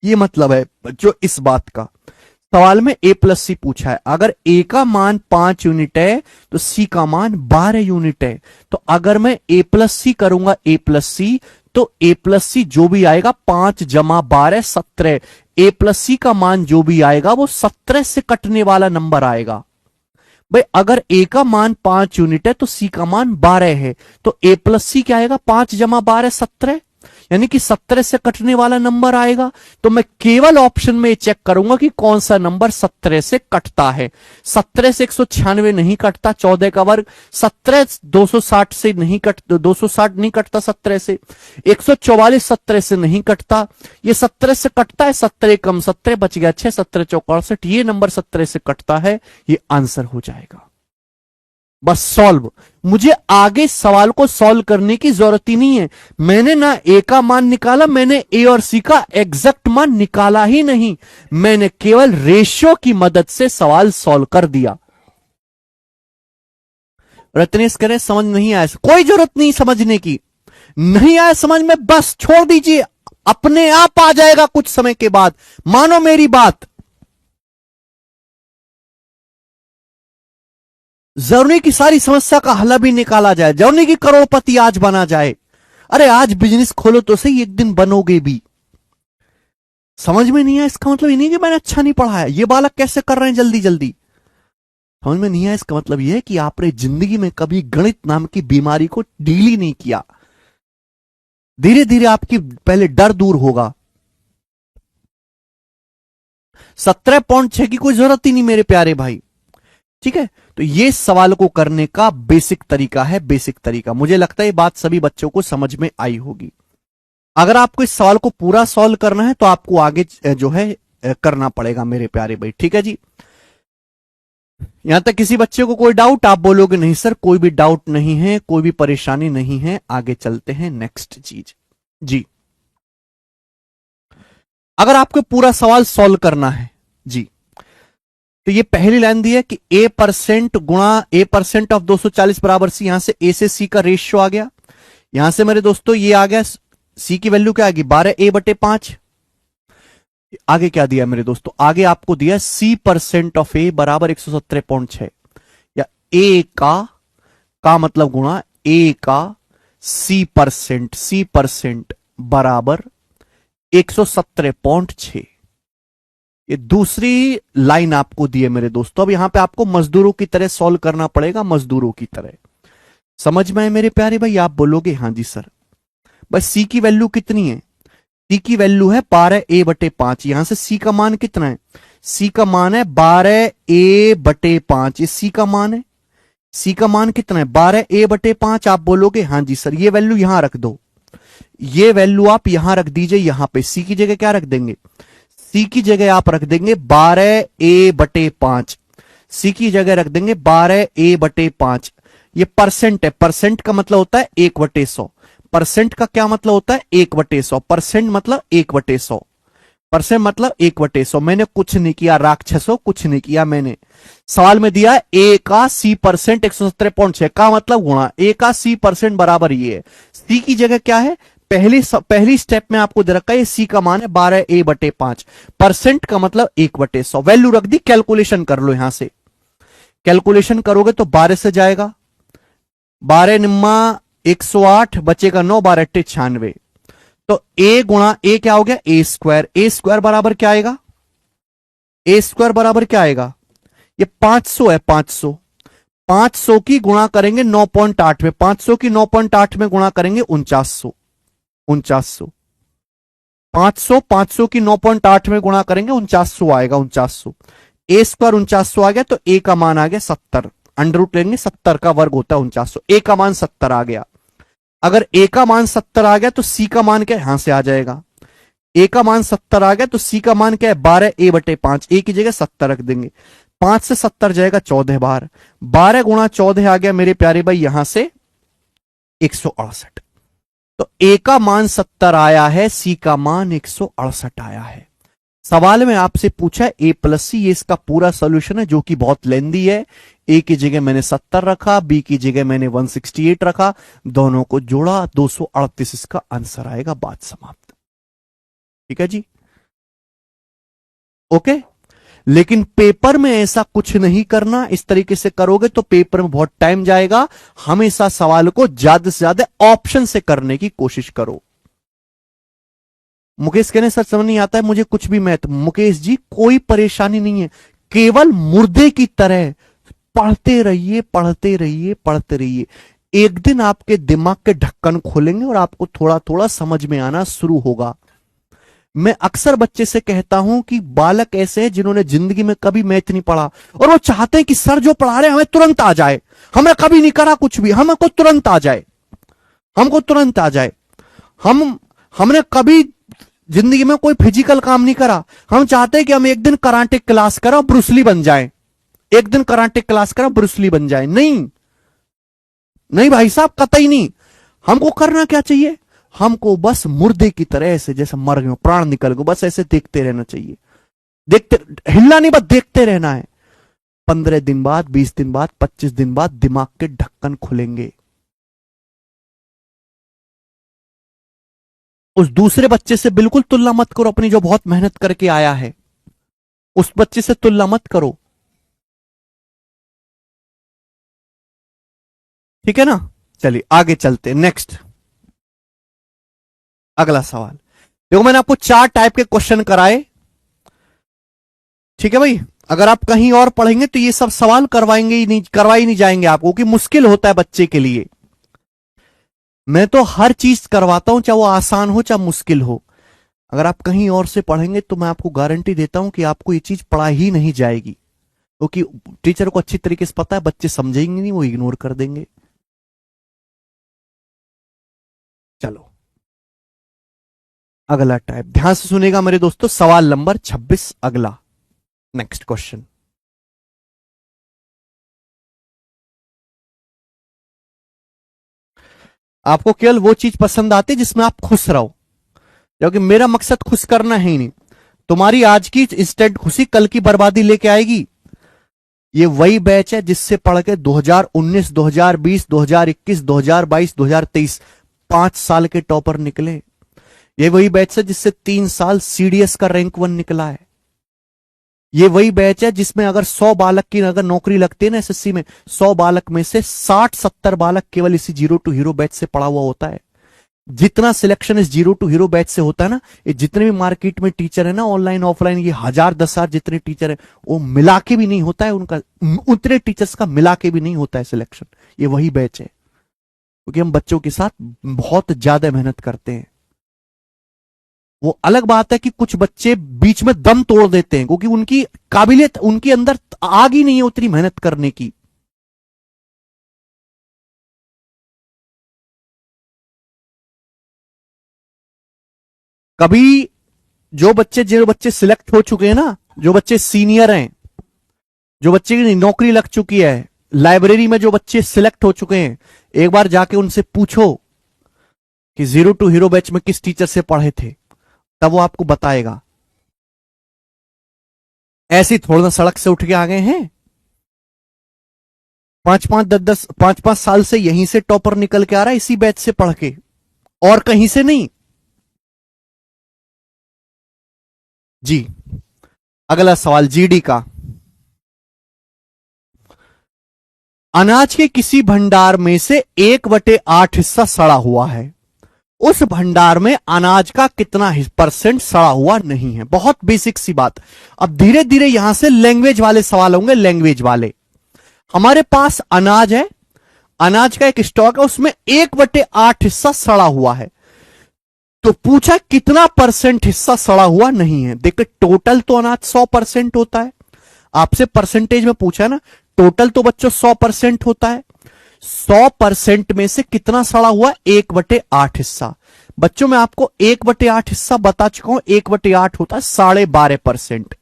ये मतलब है बच्चों इस बात का। सवाल में ए प्लस सी पूछा है, अगर ए का मान 5 यूनिट है तो सी का मान 12 यूनिट है। तो अगर मैं ए प्लस सी करूंगा, ए प्लस सी, तो ए प्लस सी जो भी आएगा 5 जमा 12 17। ए प्लस सी का मान जो भी आएगा वो 17 से कटने वाला नंबर आएगा। भाई अगर ए का मान 5 यूनिट है तो सी का मान 12 है, तो ए प्लस सी क्या आएगा, 5 + 12 17, यानी कि 17 से कटने वाला नंबर आएगा। तो मैं केवल ऑप्शन में चेक करूंगा कि कौन सा नंबर 17 से कटता है। 17 से 196 नहीं कटता, 14 का वर्ग। 17 260 से नहीं कट 260 नहीं कटता 17 से। 144 17 से नहीं कटता, ये 17 से कटता है। 17 कम 17 बच गया 6, 17 चौक 68, ये नंबर 17 से कटता है, ये आंसर हो जाएगा। बस सॉल्व। मुझे आगे सवाल को सॉल्व करने की जरूरत ही नहीं है। मैंने ना ए का मान निकाला, मैंने ए और सी का एग्जैक्ट मान निकाला ही नहीं, मैंने केवल रेशियो की मदद से सवाल सॉल्व कर दिया। रत्नेश करें समझ नहीं आया, कोई जरूरत नहीं समझने की, नहीं आया समझ में बस छोड़ दीजिए, अपने आप आ जाएगा कुछ समय के बाद, मानो मेरी बात। जरूरी की सारी समस्या का हल भी निकाला जाए, जरूरी की करोड़पति आज बना जाए। अरे आज बिजनेस खोलो तो सही, एक दिन बनोगे भी। समझ में नहीं आया इसका मतलब ये नहीं कि मैंने अच्छा नहीं पढ़ाया, ये बालक कैसे कर रहे हैं जल्दी जल्दी। समझ में नहीं आया इसका मतलब यह है कि आपने जिंदगी में कभी गणित नाम की बीमारी को डील ही नहीं किया। धीरे धीरे आपकी पहले डर दूर होगा। 17.6 की कोई जरूरत ही नहीं मेरे प्यारे भाई, ठीक है। तो ये सवाल को करने का बेसिक तरीका है, बेसिक तरीका। मुझे लगता है ये बात सभी बच्चों को समझ में आई होगी। अगर आपको इस सवाल को पूरा सॉल्व करना है तो आपको आगे जो है करना पड़ेगा मेरे प्यारे भाई, ठीक है जी। यहां तक किसी बच्चे को कोई डाउट, आप बोलोगे नहीं सर कोई भी डाउट नहीं है, कोई भी परेशानी नहीं है। आगे चलते हैं नेक्स्ट चीज जी। अगर आपको पूरा सवाल सॉल्व करना है जी, तो ये पहली लाइन दी है कि a% गुणा a% ऑफ 240 बराबर सी। यहां से a से c का रेशियो आ गया। यहां से मेरे दोस्तों ये आ गया, c की वैल्यू क्या आएगी 12a/5। आगे क्या दिया मेरे दोस्तों, आगे आपको दिया c% ऑफ a बराबर 117.6, या a का मतलब गुणा a का c% बराबर 117.6। ये दूसरी लाइन आपको दी है मेरे दोस्तों। अब यहां पे आपको मजदूरों की तरह सॉल्व करना पड़ेगा, मजदूरों की तरह। समझ में आए मेरे प्यारे भाई, आप बोलोगे हां जी सर। बस सी की वैल्यू कितनी है, सी की वैल्यू है 12a/5। यहां से सी का मान कितना है, सी का मान है 12a/5। ये सी का मान है, सी का मान कितना है 12a/5। आप बोलोगे हां जी सर। ये वैल्यू यहां रख दो, ये वैल्यू आप यहां रख दीजिए। यहां पे सी की जगह क्या रख देंगे, सी की जगह आप रख देंगे 12a/5। सी की जगह रख देंगे 12a/5। ये परसेंट है, परसेंट का मतलब होता है 1/100। परसेंट का क्या मतलब होता है 1/100। परसेंट मतलब 1/100, परसेंट मतलब 1/100। मैंने कुछ नहीं किया राक्षसों, कुछ नहीं किया मैंने। सवाल में दिया है ए का c% 117.6 का मतलब गुणा ए का c% बराबर ये है। सी की जगह क्या है, पहली स्टेप में आपको दे रखा है सी का मान है 12a/5। परसेंट का मतलब 1/100। वैल्यू रख दी, कैलकुलेशन कर लो। यहां से कैलकुलेशन करोगे तो 12 से जाएगा, 12 निम्मा 108, बचेगा 9, 12 8 96। तो ए गुणा ए क्या हो गया ए स्क्वायर। ए स्क्वायर बराबर क्या आएगा, ए स्क्वायर बराबर क्या आएगा, ये 500 है। 500 की गुणा करेंगे 9.8 में, 500 की 9.8 में गुणा करेंगे 4900। 500 की 9.8 में गुणा करेंगे 4900 आएगा। 4900 ए स्क्वायर 4900 आ गया, तो ए का मान आ गया 70। अंडर रूट लेंगे, 70 का वर्ग होता है 4900। ए का मान 70 आ गया। अगर ए का मान 70 आ गया तो सी का मान क्या यहां से आ जाएगा। ए का मान 70 आ गया तो सी का मान क्या है 12a/5। ए की जगह 70 रख देंगे, 5 से 70 जाएगा 14 बार, 12 गुणा 14 आ गया मेरे प्यारे भाई यहां से 168। तो ए का मान 70 आया है, सी का मान 168 आया है। सवाल में आपसे पूछा है a प्लस सी, ये इसका पूरा सोल्यूशन है जो कि बहुत लेंदी है। ए की जगह मैंने 70 रखा, बी की जगह मैंने 168 रखा, दोनों को जोड़ा 238 इसका आंसर आएगा। बात समाप्त, ठीक है जी, ओके। लेकिन पेपर में ऐसा कुछ नहीं करना, इस तरीके से करोगे तो पेपर में बहुत टाइम जाएगा। हमेशा सवाल को ज्यादा से ज्यादा ऑप्शन से करने की कोशिश करो। मुकेश कहने सर समझ नहीं आता है मुझे कुछ भी मैथ। मुकेश जी कोई परेशानी नहीं है, केवल मुर्दे की तरह पढ़ते रहिए पढ़ते रहिए पढ़ते रहिए। एक दिन आपके दिमाग के ढक्कन खोलेंगे और आपको थोड़ा थोड़ा समझ में आना शुरू होगा। मैं अक्सर बच्चे से कहता हूं कि बालक ऐसे हैं जिन्होंने जिंदगी में कभी मैथ नहीं पढ़ा और वो चाहते हैं कि सर जो पढ़ा रहे हैं हमें तुरंत आ जाए, हमने कभी नहीं करा कुछ भी, हमको तुरंत आ जाए, हमको तुरंत आ जाए। हमने कभी जिंदगी में कोई फिजिकल काम नहीं करा, हम चाहते हैं कि हम एक दिन कराटे क्लास करें और ब्रूसली बन जाए, एक दिन कराटे क्लास करें ब्रूसली बन जाए। नहीं नहीं भाई साहब, कतई नहीं। हमको करना क्या चाहिए, हमको बस मुर्दे की तरह ऐसे जैसे मर गए प्राण निकल गए, बस ऐसे देखते रहना चाहिए, देखते, हिलना नहीं, बस देखते रहना है। 15 दिन बाद, 20 दिन बाद, 25 दिन बाद दिमाग के ढक्कन खुलेंगे। उस दूसरे बच्चे से बिल्कुल तुलना मत करो अपनी जो बहुत मेहनत करके आया है, उस बच्चे से तुलना मत करो, ठीक है ना। चलिए आगे चलते, नेक्स्ट अगला सवाल। देखो मैंने आपको 4 टाइप के क्वेश्चन कराए, ठीक है भाई। अगर आप कहीं और पढ़ेंगे तो ये सब सवाल करवाएंगे ही नहीं, करवाई नहीं जाएंगे आपको, कि मुश्किल होता है बच्चे के लिए। मैं तो हर चीज करवाता हूं, चाहे वो आसान हो चाहे मुश्किल हो। अगर आप कहीं और से पढ़ेंगे तो मैं आपको गारंटी देता हूं कि आपको ये चीज पढ़ा ही नहीं जाएगी, क्योंकि टीचर को अच्छी तरीके से पता है बच्चे समझेंगे नहीं, वो इग्नोर कर देंगे। चलो अगला टाइप, ध्यान से सुनेगा मेरे दोस्तों, सवाल नंबर 26 अगला, नेक्स्ट क्वेश्चन। आपको केवल वो चीज पसंद आती है जिसमें आप खुश रहो, क्योंकि मेरा मकसद खुश करना है ही नहीं। तुम्हारी आज की इंस्टेंट खुशी कल की बर्बादी लेके आएगी। ये वही बैच है जिससे पढ़ के 2019, 2020, 2021, 2022, 2023 5 साल के टॉपर निकले। ये वही बैच है जिससे 3 साल सीडीएस का रैंक 1 निकला है। ये वही बैच है जिसमें अगर 100 बालक की अगर नौकरी लगती है ना एसएससी में, 100 बालक में से 60-70 बालक केवल इसी जीरो टू हीरो बैच से पढ़ा हुआ होता है। जितना सिलेक्शन इस जीरो टू हीरो बैच से होता है ना, ये जितने भी मार्केट में टीचर है ना, ऑनलाइन ऑफलाइन, ये 1000-10,000 जितने टीचर है, वो मिला के भी नहीं होता है उनका, उतने टीचर्स का मिला के भी नहीं होता है सिलेक्शन। ये वही बैच है, क्योंकि हम बच्चों के साथ बहुत ज्यादा मेहनत करते हैं। वो अलग बात है कि कुछ बच्चे बीच में दम तोड़ देते हैं, क्योंकि उनकी काबिलियत उनके अंदर आग ही नहीं है उतनी मेहनत करने की। कभी जो बच्चे सिलेक्ट हो चुके हैं ना, जो बच्चे सीनियर हैं, जो बच्चे की नौकरी लग चुकी है, लाइब्रेरी में जो बच्चे सिलेक्ट हो चुके हैं, एक बार जाके उनसे पूछो कि जीरो टू हीरो बैच में किस टीचर से पढ़े थे, तब वो आपको बताएगा। ऐसे ही थोड़ा सड़क से उठ के आ गए हैं, 5-5 साल से यहीं से टॉपर निकल के आ रहा है, इसी बैच से पढ़ के, और कहीं से नहीं। जी अगला सवाल जीडी का। अनाज के किसी भंडार में से 1/8 हिस्सा सड़ा हुआ है, उस भंडार में अनाज का कितना % सड़ा हुआ नहीं है। बहुत बेसिक सी बात। अब धीरे धीरे यहां से लैंग्वेज वाले सवाल होंगे, लैंग्वेज वाले। हमारे पास अनाज है, अनाज का एक स्टॉक है, उसमें 1/8 हिस्सा सड़ा हुआ है, तो पूछा कितना % हिस्सा सड़ा हुआ नहीं है। देखिए टोटल तो अनाज 100% होता है, आपसे परसेंटेज में पूछा है ना, टोटल तो बच्चों 100% होता है। 100% में से कितना सड़ा हुआ, 1/8 हिस्सा। बच्चों मैं आपको 1/8 हिस्सा बता चुका हूं, 1/8 होता है 12.5%।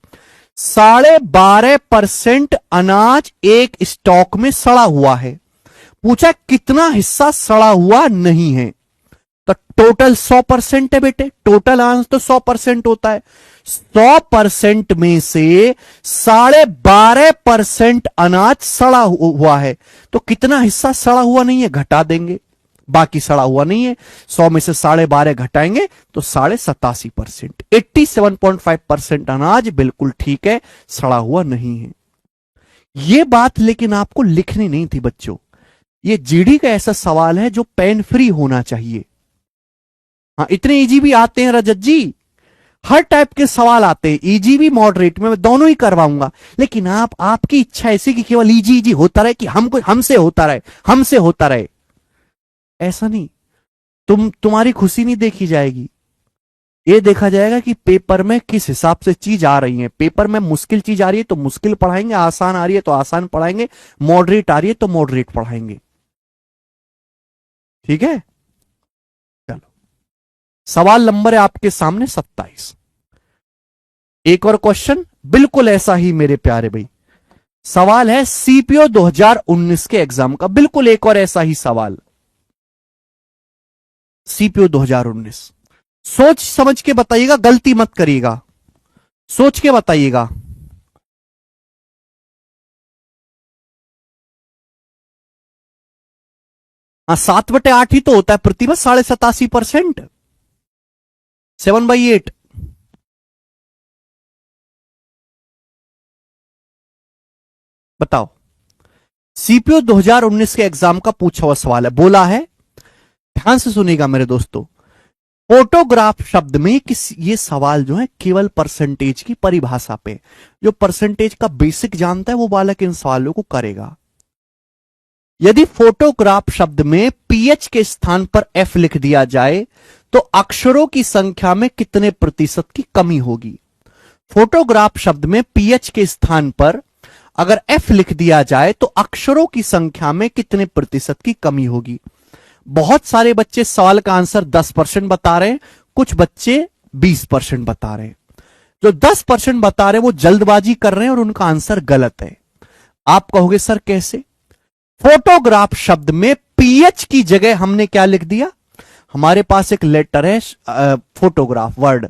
12.5% अनाज एक स्टॉक में सड़ा हुआ है। पूछा कितना हिस्सा सड़ा हुआ नहीं है, तो टोटल 100% है बेटे, टोटल अनाज तो 100% होता है। 100% में से 12.5% अनाज सड़ा हुआ है, तो कितना हिस्सा सड़ा हुआ नहीं है, घटा देंगे, बाकी सड़ा हुआ नहीं है। 100 में से 12.5 घटाएंगे तो 87%, 87.5% अनाज बिल्कुल ठीक है, सड़ा हुआ नहीं है। यह बात लेकिन आपको लिखनी नहीं थी बच्चों, यह जीडी का ऐसा सवाल है जो पेन फ्री होना चाहिए। हाँ इतने इजी भी आते हैं रजत जी, हर टाइप के सवाल आते हैं, इजी भी मॉडरेट में, मैं दोनों ही करवाऊंगा। लेकिन आपकी इच्छा ऐसी कि केवल इजी इजी होता रहे, कि हमसे होता रहे, हमसे होता रहे, ऐसा नहीं। तुम्हारी खुशी नहीं देखी जाएगी, ये देखा जाएगा कि पेपर में किस हिसाब से चीज आ रही है। पेपर में मुश्किल चीज आ रही है तो मुश्किल पढ़ाएंगे, आसान आ रही है तो आसान पढ़ाएंगे, मॉडरेट आ रही है तो मॉडरेट पढ़ाएंगे। ठीक है, चलो सवाल नंबर है आपके सामने 27। एक और क्वेश्चन बिल्कुल ऐसा ही मेरे प्यारे भाई, सवाल है सीपीओ 2019 के एग्जाम का, बिल्कुल एक और ऐसा ही सवाल, सीपीओ 2019। सोच समझ के बताइएगा, गलती मत करिएगा, सोच के बताइएगा। हाँ, 7/8 ही तो होता है प्रतिभा, 87.5%, 7/8। बताओ, सीपीओ 2019 के एग्जाम का पूछा हुआ सवाल है, बोला है, ध्यान से सुनिएगा मेरे दोस्तों। फोटोग्राफ शब्द में किस, ये सवाल जो है केवल परसेंटेज की परिभाषा पे, जो परसेंटेज का बेसिक जानता है वो बालक इन सवालों को करेगा। यदि फोटोग्राफ शब्द में पीएच के स्थान पर एफ लिख दिया जाए तो अक्षरों की संख्या में कितने प्रतिशत की कमी होगी? फोटोग्राफ शब्द में पीएच के स्थान पर अगर एफ लिख दिया जाए तो अक्षरों की संख्या में कितने प्रतिशत की कमी होगी? बहुत सारे बच्चे सवाल का आंसर 10% बता रहे हैं, कुछ बच्चे 20% बता रहे हैं। जो 10% बता रहे हैं वो जल्दबाजी कर रहे हैं और उनका आंसर गलत है। आप कहोगे सर कैसे? फोटोग्राफ शब्द में पीएच की जगह हमने क्या लिख दिया? हमारे पास एक लेटर है फोटोग्राफ वर्ड,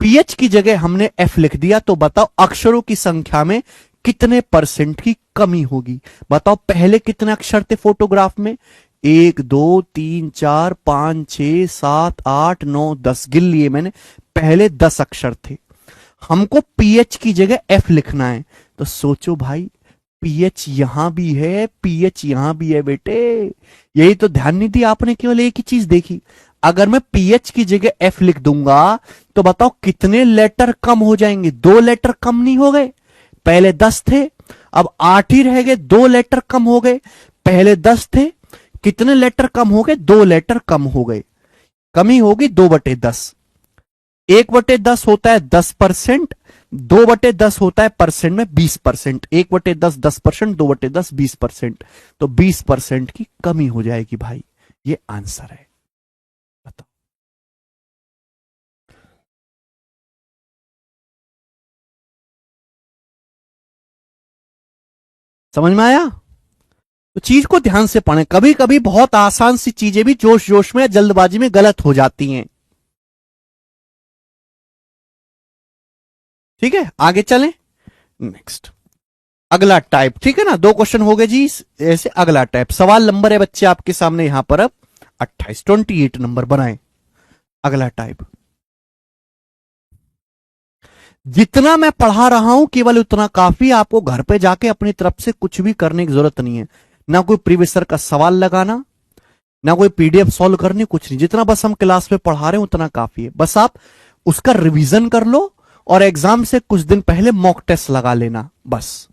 पीएच की जगह हमने एफ लिख दिया, तो बताओ अक्षरों की संख्या में कितने परसेंट की कमी होगी? बताओ पहले कितने अक्षर थे फोटोग्राफ में? 1 2 3 4 5 6 7 8 9 10 गिन लिए मैंने, पहले 10 अक्षर थे। हमको पीएच की जगह एफ लिखना है, तो सोचो भाई, पीएच यहां भी है, पीएच यहां भी है बेटे, यही तो ध्यान नहीं दिया आपने, केवल एक ही चीज देखी। अगर मैं पीएच की जगह एफ लिख दूंगा तो बताओ कितने लेटर कम हो जाएंगे? 2 लेटर कम नहीं हो गए? पहले 10 थे, अब 8 ही रह गए, 2 लेटर कम हो गए। पहले 10 थे, कितने लेटर कम हो गए? 2 लेटर कम हो गए। कमी होगी 2/10। 1/10 होता है 10%, 2/10 होता है परसेंट में 20%। 1/10 10%, 2/10 20%, तो 20% की कमी हो जाएगी भाई, ये आंसर है। बताओ, समझ में आया? तो चीज को ध्यान से पढ़ें, कभी कभी बहुत आसान सी चीजें भी जोश जोश में, जल्दबाजी में गलत हो जाती हैं। ठीक है, आगे चलें। नेक्स्ट, अगला टाइप, ठीक है ना, 2 क्वेश्चन हो गए जी। ऐसे अगला टाइप, सवाल नंबर है बच्चे आपके सामने यहां पर अब 28 नंबर बनाए। अगला टाइप, जितना मैं पढ़ा रहा हूं केवल उतना काफी, आपको घर पे जाके अपनी तरफ से कुछ भी करने की जरूरत नहीं है, ना कोई प्रीवियस ईयर का सवाल लगाना, ना कोई पीडीएफ सॉल्व करनी, कुछ नहीं। जितना बस हम क्लास में पढ़ा रहे हैं उतना काफी है। बस आप उसका रिवीजन कर लो और एग्जाम से कुछ दिन पहले मॉक टेस्ट लगा लेना, बस।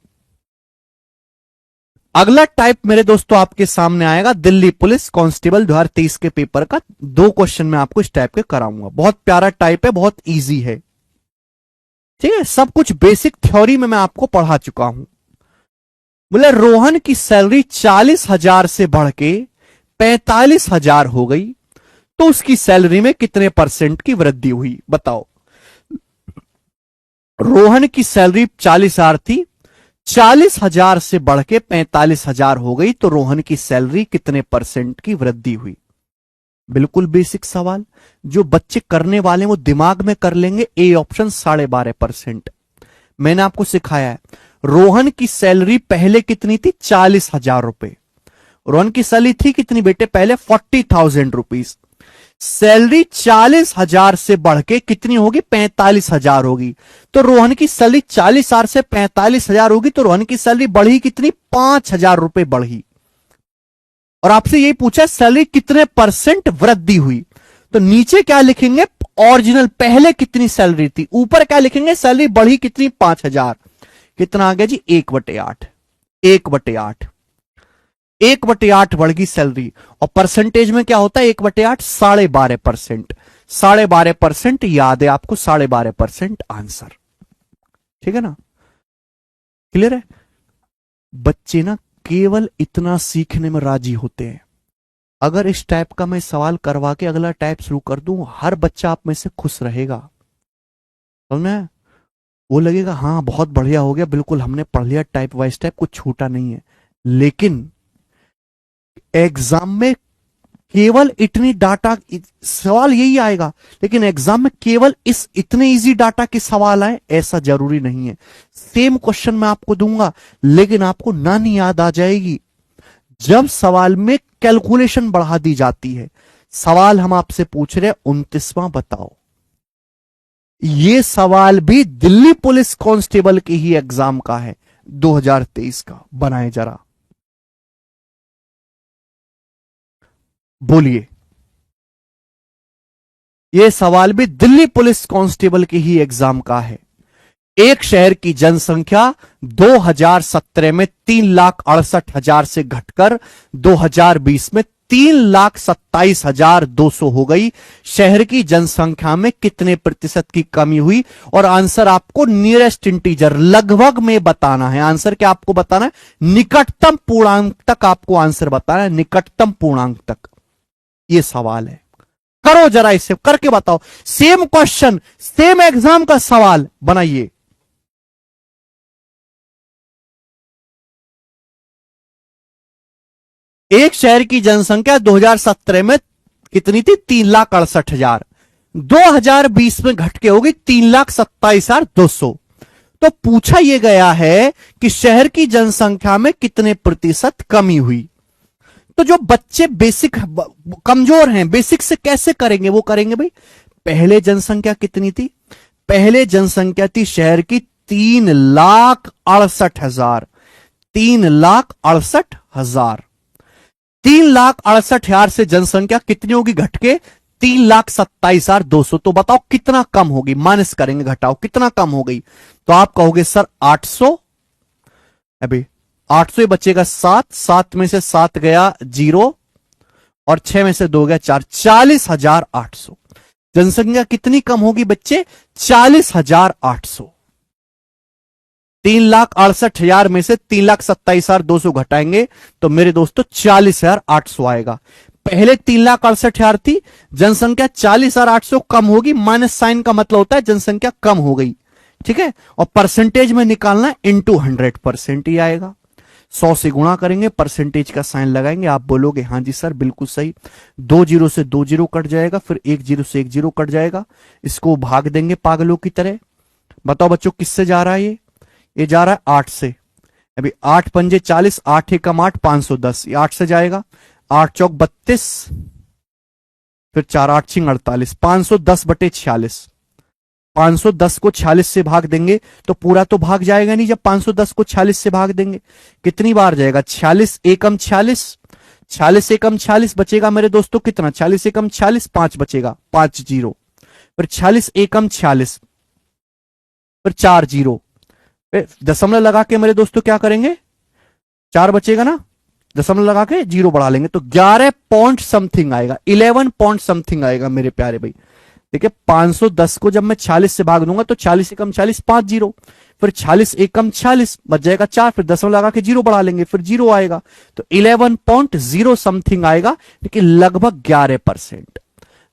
अगला टाइप मेरे दोस्तों आपके सामने आएगा, दिल्ली पुलिस कांस्टेबल 2023 के पेपर का 2 क्वेश्चन मैं आपको इस टाइप के कराऊंगा। बहुत प्यारा टाइप है, बहुत इजी है, ठीक है। सब कुछ बेसिक थ्योरी में मैं आपको पढ़ा चुका हूं। बोले रोहन की सैलरी 40,000 से बढ़ के 45,000 हो गई, तो उसकी सैलरी में कितने परसेंट की वृद्धि हुई? बताओ, रोहन की सैलरी 40,000 थी, 40,000 से बढ़ के 45,000 हो गई, तो रोहन की सैलरी कितने परसेंट की वृद्धि हुई? बिल्कुल बेसिक सवाल, जो बच्चे करने वाले वो दिमाग में कर लेंगे। A option 12.5%। मैंने आपको सिखाया है, रोहन की सैलरी पहले कितनी थी? 40,000 रुपए। रोहन की सैलरी थी कितनी बेटे? पहले 40,000 रुपीज। सैलरी 40,000 से बढ़ के कितनी होगी? 45,000 होगी। तो रोहन की सैलरी 40,000 से 45,000 होगी, तो रोहन की सैलरी बढ़ी कितनी? 5,000 रुपए बढ़ी। और आपसे यही पूछा सैलरी कितने परसेंट वृद्धि हुई, तो नीचे क्या लिखेंगे? ओरिजिनल पहले कितनी सैलरी थी, ऊपर क्या लिखेंगे, सैलरी बढ़ी कितनी, 5,000, कितना आ गया जी, 1/8, 1/8, 1/8 बढ़ गई सैलरी। और परसेंटेज में क्या होता है, 1/8 12.5%, 12.5% याद है आपको, 12.5% आंसर, ठीक है ना, क्लियर है। बच्चे ना केवल इतना सीखने में राजी होते हैं। अगर इस टाइप का मैं सवाल करवा के अगला टाइप शुरू कर दूं, हर बच्चा आप में से खुश रहेगा, समझे, वो लगेगा हाँ बहुत बढ़िया हो गया, बिल्कुल हमने पढ़ लिया टाइप वाइज टाइप, कुछ छूटा नहीं है। लेकिन एग्जाम में केवल इतनी डाटा, सवाल यही आएगा, लेकिन एग्जाम में केवल इस इतने इजी डाटा के सवाल आए ऐसा जरूरी नहीं है। सेम क्वेश्चन मैं आपको दूंगा, लेकिन आपको नानी याद आ जाएगी जब सवाल में कैलकुलेशन बढ़ा दी जाती है। सवाल हम आपसे पूछ रहे हैं 29वां बताओ, ये सवाल भी दिल्ली पुलिस कांस्टेबल के ही एग्जाम का है, 2023 का, बनाए जरा, बोलिए। यह सवाल भी दिल्ली पुलिस कांस्टेबल के ही एग्जाम का है। एक शहर की जनसंख्या 2017 में 3,68,000 से घटकर 2020 में 3,27,200 हो गई। शहर की जनसंख्या में कितने प्रतिशत की कमी हुई? और आंसर आपको नियरेस्ट इंटीजर लगभग में बताना है। आंसर क्या आपको बताना है? निकटतम पूर्णांक तक आपको आंसर बताना है, निकटतम पूर्णांक तक। यह सवाल है, करो जरा, इसे करके बताओ। सेम क्वेश्चन, सेम एग्जाम का सवाल बनाइए। एक शहर की जनसंख्या 2017 में कितनी थी? 3,68,000। 2020 में घट के होगी 3,27,200। तो पूछा यह गया है कि शहर की जनसंख्या में कितने प्रतिशत कमी हुई। तो जो बच्चे बेसिक कमजोर हैं, बेसिक से कैसे करेंगे? वो करेंगे भाई, पहले जनसंख्या कितनी थी? पहले जनसंख्या थी शहर की 3,68,000, 3,68,000। 3,68,000 से जनसंख्या कितनी होगी घट के? 3,27,200। तो बताओ कितना कम होगी? माइनस करेंगे, घटाओ, कितना कम हो गई? तो आप कहोगे सर 800। अभी 800 ही बचेगा, 7, 7 में से 7 गया 0, और 6 में से 2 गया 4, 40,800। जनसंख्या कितनी कम होगी बच्चे? 40,800। 3,68,000 में से 3,27,200 घटाएंगे तो मेरे दोस्तों 40,800 आएगा। पहले 3,68,000 थी, जनसंख्या 40,800 कम होगी, माइनस साइन का मतलब होता है जनसंख्या कम हो गई, ठीक है। और परसेंटेज में निकालना इंटू 100% ही आएगा। 100 से गुणा करेंगे, परसेंटेज का साइन लगाएंगे, आप बोलोगे हाँ जी सर बिल्कुल सही। 2 जीरो से 2 जीरो कट जाएगा, फिर 1 जीरो से 1 जीरो कट जाएगा, इसको भाग देंगे पागलों की तरह। बताओ बच्चों किससे जा रहा है ये जा रहा है 8 से। अभी 8 पंजे 40, 8 एकम 8, 510, ये 8 से जाएगा। 8 चौक 32, फिर 4 8 छिंग 48, 510/46। 510 को 46 से भाग देंगे तो पूरा तो भाग जाएगा नहीं, जब 510 को 46 से भाग देंगे कितनी बार जाएगा? 46 एकम 46, 46 एकम 46 बचेगा मेरे दोस्तों कितना? 40 एकम 46, 5 बचेगा, 5 जीरो, फिर 46 एकम 46, फिर 4 जीरो, दशमलव लगा के मेरे दोस्तों क्या करेंगे? 4 बचेगा ना, दशमलव लगा के 0 बढ़ा लेंगे तो 11 पॉइंट समथिंग आएगा, 11 पॉइंट समथिंग आएगा मेरे प्यारे भाई। देखिए 510 को जब मैं 46 से भाग दूंगा तो 40 एकम 40, 5 जीरो, फिर 40 एकम 40 बच जाएगा 4, फिर दशमलव लगा के 0 बढ़ा लेंगे, फिर 0 आएगा तो 11.0 समथिंग आएगा। लेकिन लगभग 11%,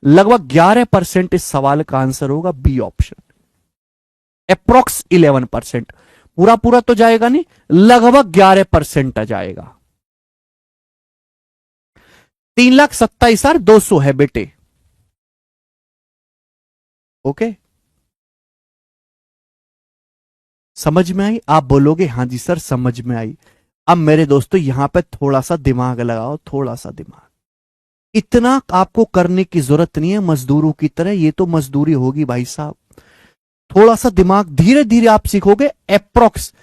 लगभग 11% इस सवाल का आंसर होगा बी ऑप्शन, अप्रोक्स 11%। पूरा पूरा तो जाएगा नहीं, लगभग 11% आ जाएगा। 3,27,200 है बेटे, ओके। समझ में आई? आप बोलोगे हाँ जी सर समझ में आई। अब मेरे दोस्तों यहां पे थोड़ा सा दिमाग लगाओ, थोड़ा सा दिमाग। इतना आपको करने की जरूरत नहीं है मजदूरों की तरह, ये तो मजदूरी होगी भाई साहब। थोड़ा सा दिमाग, धीरे धीरे आप सीखोगे। अप्रोक्स,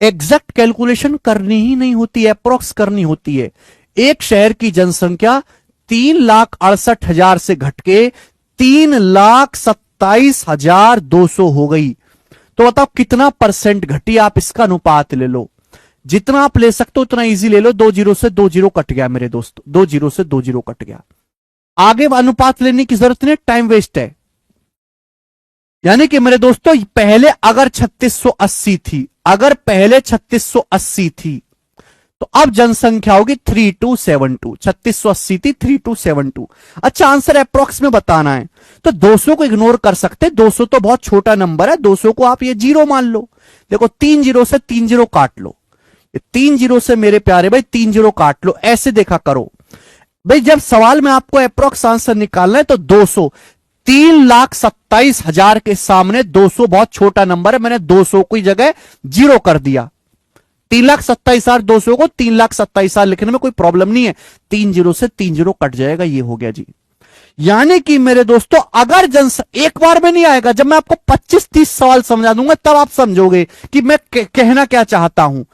एग्जैक्ट कैलकुलेशन करनी ही नहीं होती, अप्रोक्स करनी होती है। एक शहर की जनसंख्या 3,68,000 से घटके 3,27,200 हो गई। तो बताओ कितना परसेंट घटी, आप इसका अनुपात ले लो, जितना आप ले सकते हो उतना इजी ले लो। 2 जीरो से 2 जीरो कट गया मेरे दोस्त, 2 जीरो से 2 जीरो कट गया। आगे अनुपात लेने की जरूरत नहीं, टाइम वेस्ट है। यानी कि मेरे दोस्तों पहले अगर 3680 थी, अगर पहले 3680 थी, तो अब जनसंख्या होगी 3272। 3680 थी, 3272। अच्छा, आंसर अप्रोक्स में बताना है तो 200 को इग्नोर कर सकते, 200 तो बहुत छोटा नंबर है, 200 को आप ये जीरो मान लो। देखो 3 जीरो से 3 जीरो काट लो, 3 जीरो से मेरे प्यारे भाई 3 जीरो काट लो, ऐसे देखा करो भाई। जब सवाल में आपको अप्रोक्स आंसर निकालना है तो 200, 3,27,000 के सामने 200 बहुत छोटा नंबर है, मैंने 200 की जगह जीरो कर दिया। 3,27,200 को 3,27,000 लिखने में कोई प्रॉब्लम नहीं है, 3 जीरो से 3 जीरो कट जाएगा, ये हो गया जी। यानी कि मेरे दोस्तों अगर एक बार में नहीं आएगा, जब मैं आपको 25-30 सवाल समझा दूंगा तब आप समझोगे कि मैं कहना क्या चाहता हूं।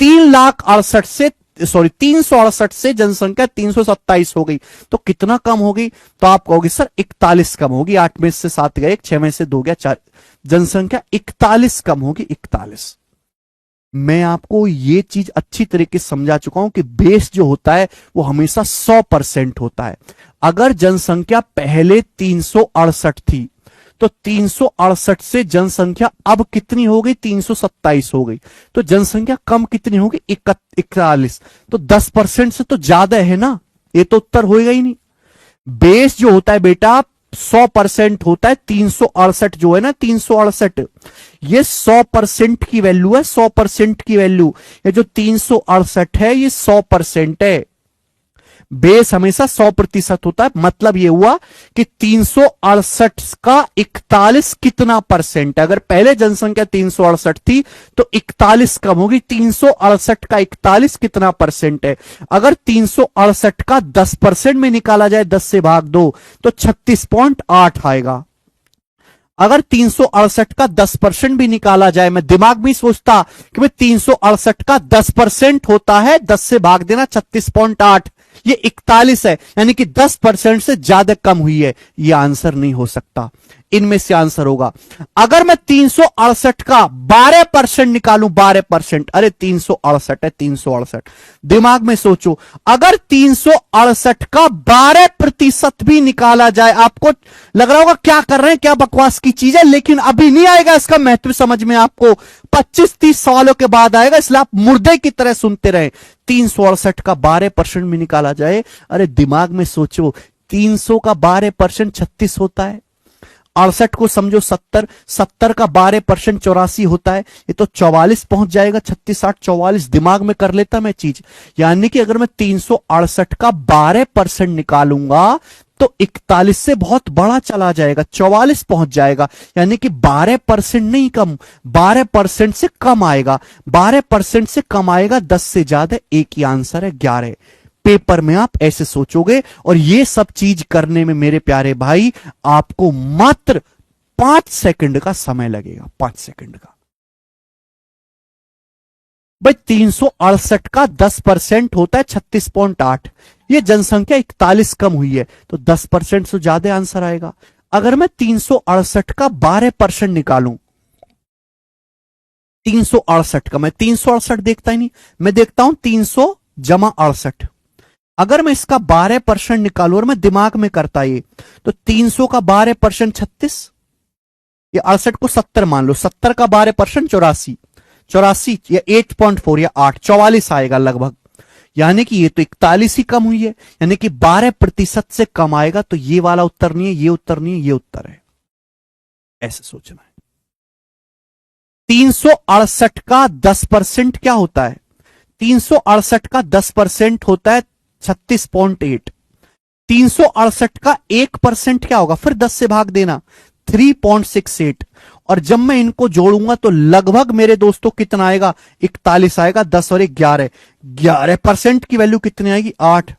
368 से जनसंख्या 327 हो गई, तो कितना कम होगी? तो आप कहोगे सर 41 कम होगी, 8 में से 7 गया 1, 6 में से 2 गया 4, जनसंख्या 41 कम होगी, 41। मैं आपको ये चीज अच्छी तरीके से समझा चुका हूं कि बेस जो होता है वो हमेशा 100% होता है। अगर जनसंख्या पहले 368 थी तो 368 से जनसंख्या अब कितनी हो गई? 327 हो गई, तो जनसंख्या कम कितनी होगी? 41। तो 10% से तो ज्यादा है ना, ये तो उत्तर होएगा ही नहीं। बेस जो होता है बेटा 100% होता है। 368 जो है ना, 368 ये 100% की वैल्यू है, 100% की वैल्यू। ये जो 368 है ये 100% है। बेस हमेशा 100% होता है। मतलब ये हुआ कि 368 का 41 कितना परसेंट है? अगर पहले जनसंख्या 368 थी तो 41 कम होगी, 368 का 41 कितना परसेंट है? अगर 368 का 10% में निकाला जाए, 10 से भाग दो, तो 36.8 आएगा। अगर 368 का 10% भी निकाला जाए, मैं दिमाग में सोचता कि भाई 368 का 10% होता है, 10 से भाग देना 36.8, ये 41 है, यानी कि 10% से ज्यादा कम हुई है। ये आंसर नहीं हो सकता, इनमें से आंसर होगा। अगर मैं 368 का 12% निकालूं, 12%, अरे 368 है, 368, दिमाग में सोचो, अगर 368 का 12% भी निकाला जाए, आपको लग रहा होगा क्या कर रहे हैं, क्या बकवास की चीज है, लेकिन अभी नहीं आएगा इसका महत्व समझ में, आपको 25-30 सवालों के बाद आएगा, इसलिए आप मुर्दे की तरह सुनते रहे। 368 का 12% भी निकाला जाए, अरे दिमाग में सोचो, 300 का 12% 36 होता है, 68 को समझो 70, 70 का 12% 84 होता है, ये तो 44 पहुंच जाएगा। 36, 8, 44 दिमाग में कर लेता मैं चीज। यानी कि अगर मैं 368 का 12% निकालूंगा तो 41 से बहुत बड़ा चला जाएगा, 44 पहुंच जाएगा। यानी कि 12% नहीं कम, 12% से कम आएगा, 12% से कम आएगा, 10 से ज्यादा, एक ही आंसर है 11। पेपर में आप ऐसे सोचोगे, और ये सब चीज करने में मेरे प्यारे भाई आपको मात्र 5 सेकंड का समय लगेगा, 5 सेकंड का। भाई 368 का 10% होता है 36.8, ये जनसंख्या 41 कम हुई है, तो 10% से ज्यादा आंसर आएगा। अगर मैं 368 का 12% निकालूं, 368 का, मैं 368 देखता ही नहीं, मैं देखता हूं 300 जमा 68। अगर मैं इसका 12% निकालू, और मैं दिमाग में करता ये, तो 300 का 12% 36, ये 68 को 70 मान लो, 70 का 12% 84, 84 या 8.4 या 8, 44 आएगा लगभग। यानी कि ये तो 41 ही कम हुई है, यानी कि 12% से कम आएगा, तो ये वाला उत्तर नहीं है, ये उत्तर नहीं है, ये उत्तर है। ऐसे सोचना है। 368 का 10% क्या होता है? 368 का 10% होता है 36.8। 368 का 1% क्या होगा? फिर 10 से भाग देना, 3.68। और जब मैं इनको जोड़ूंगा तो लगभग मेरे दोस्तों कितना आएगा? 41 आएगा। 10 और 1 11, 11% की वैल्यू कितनी आएगी? 8,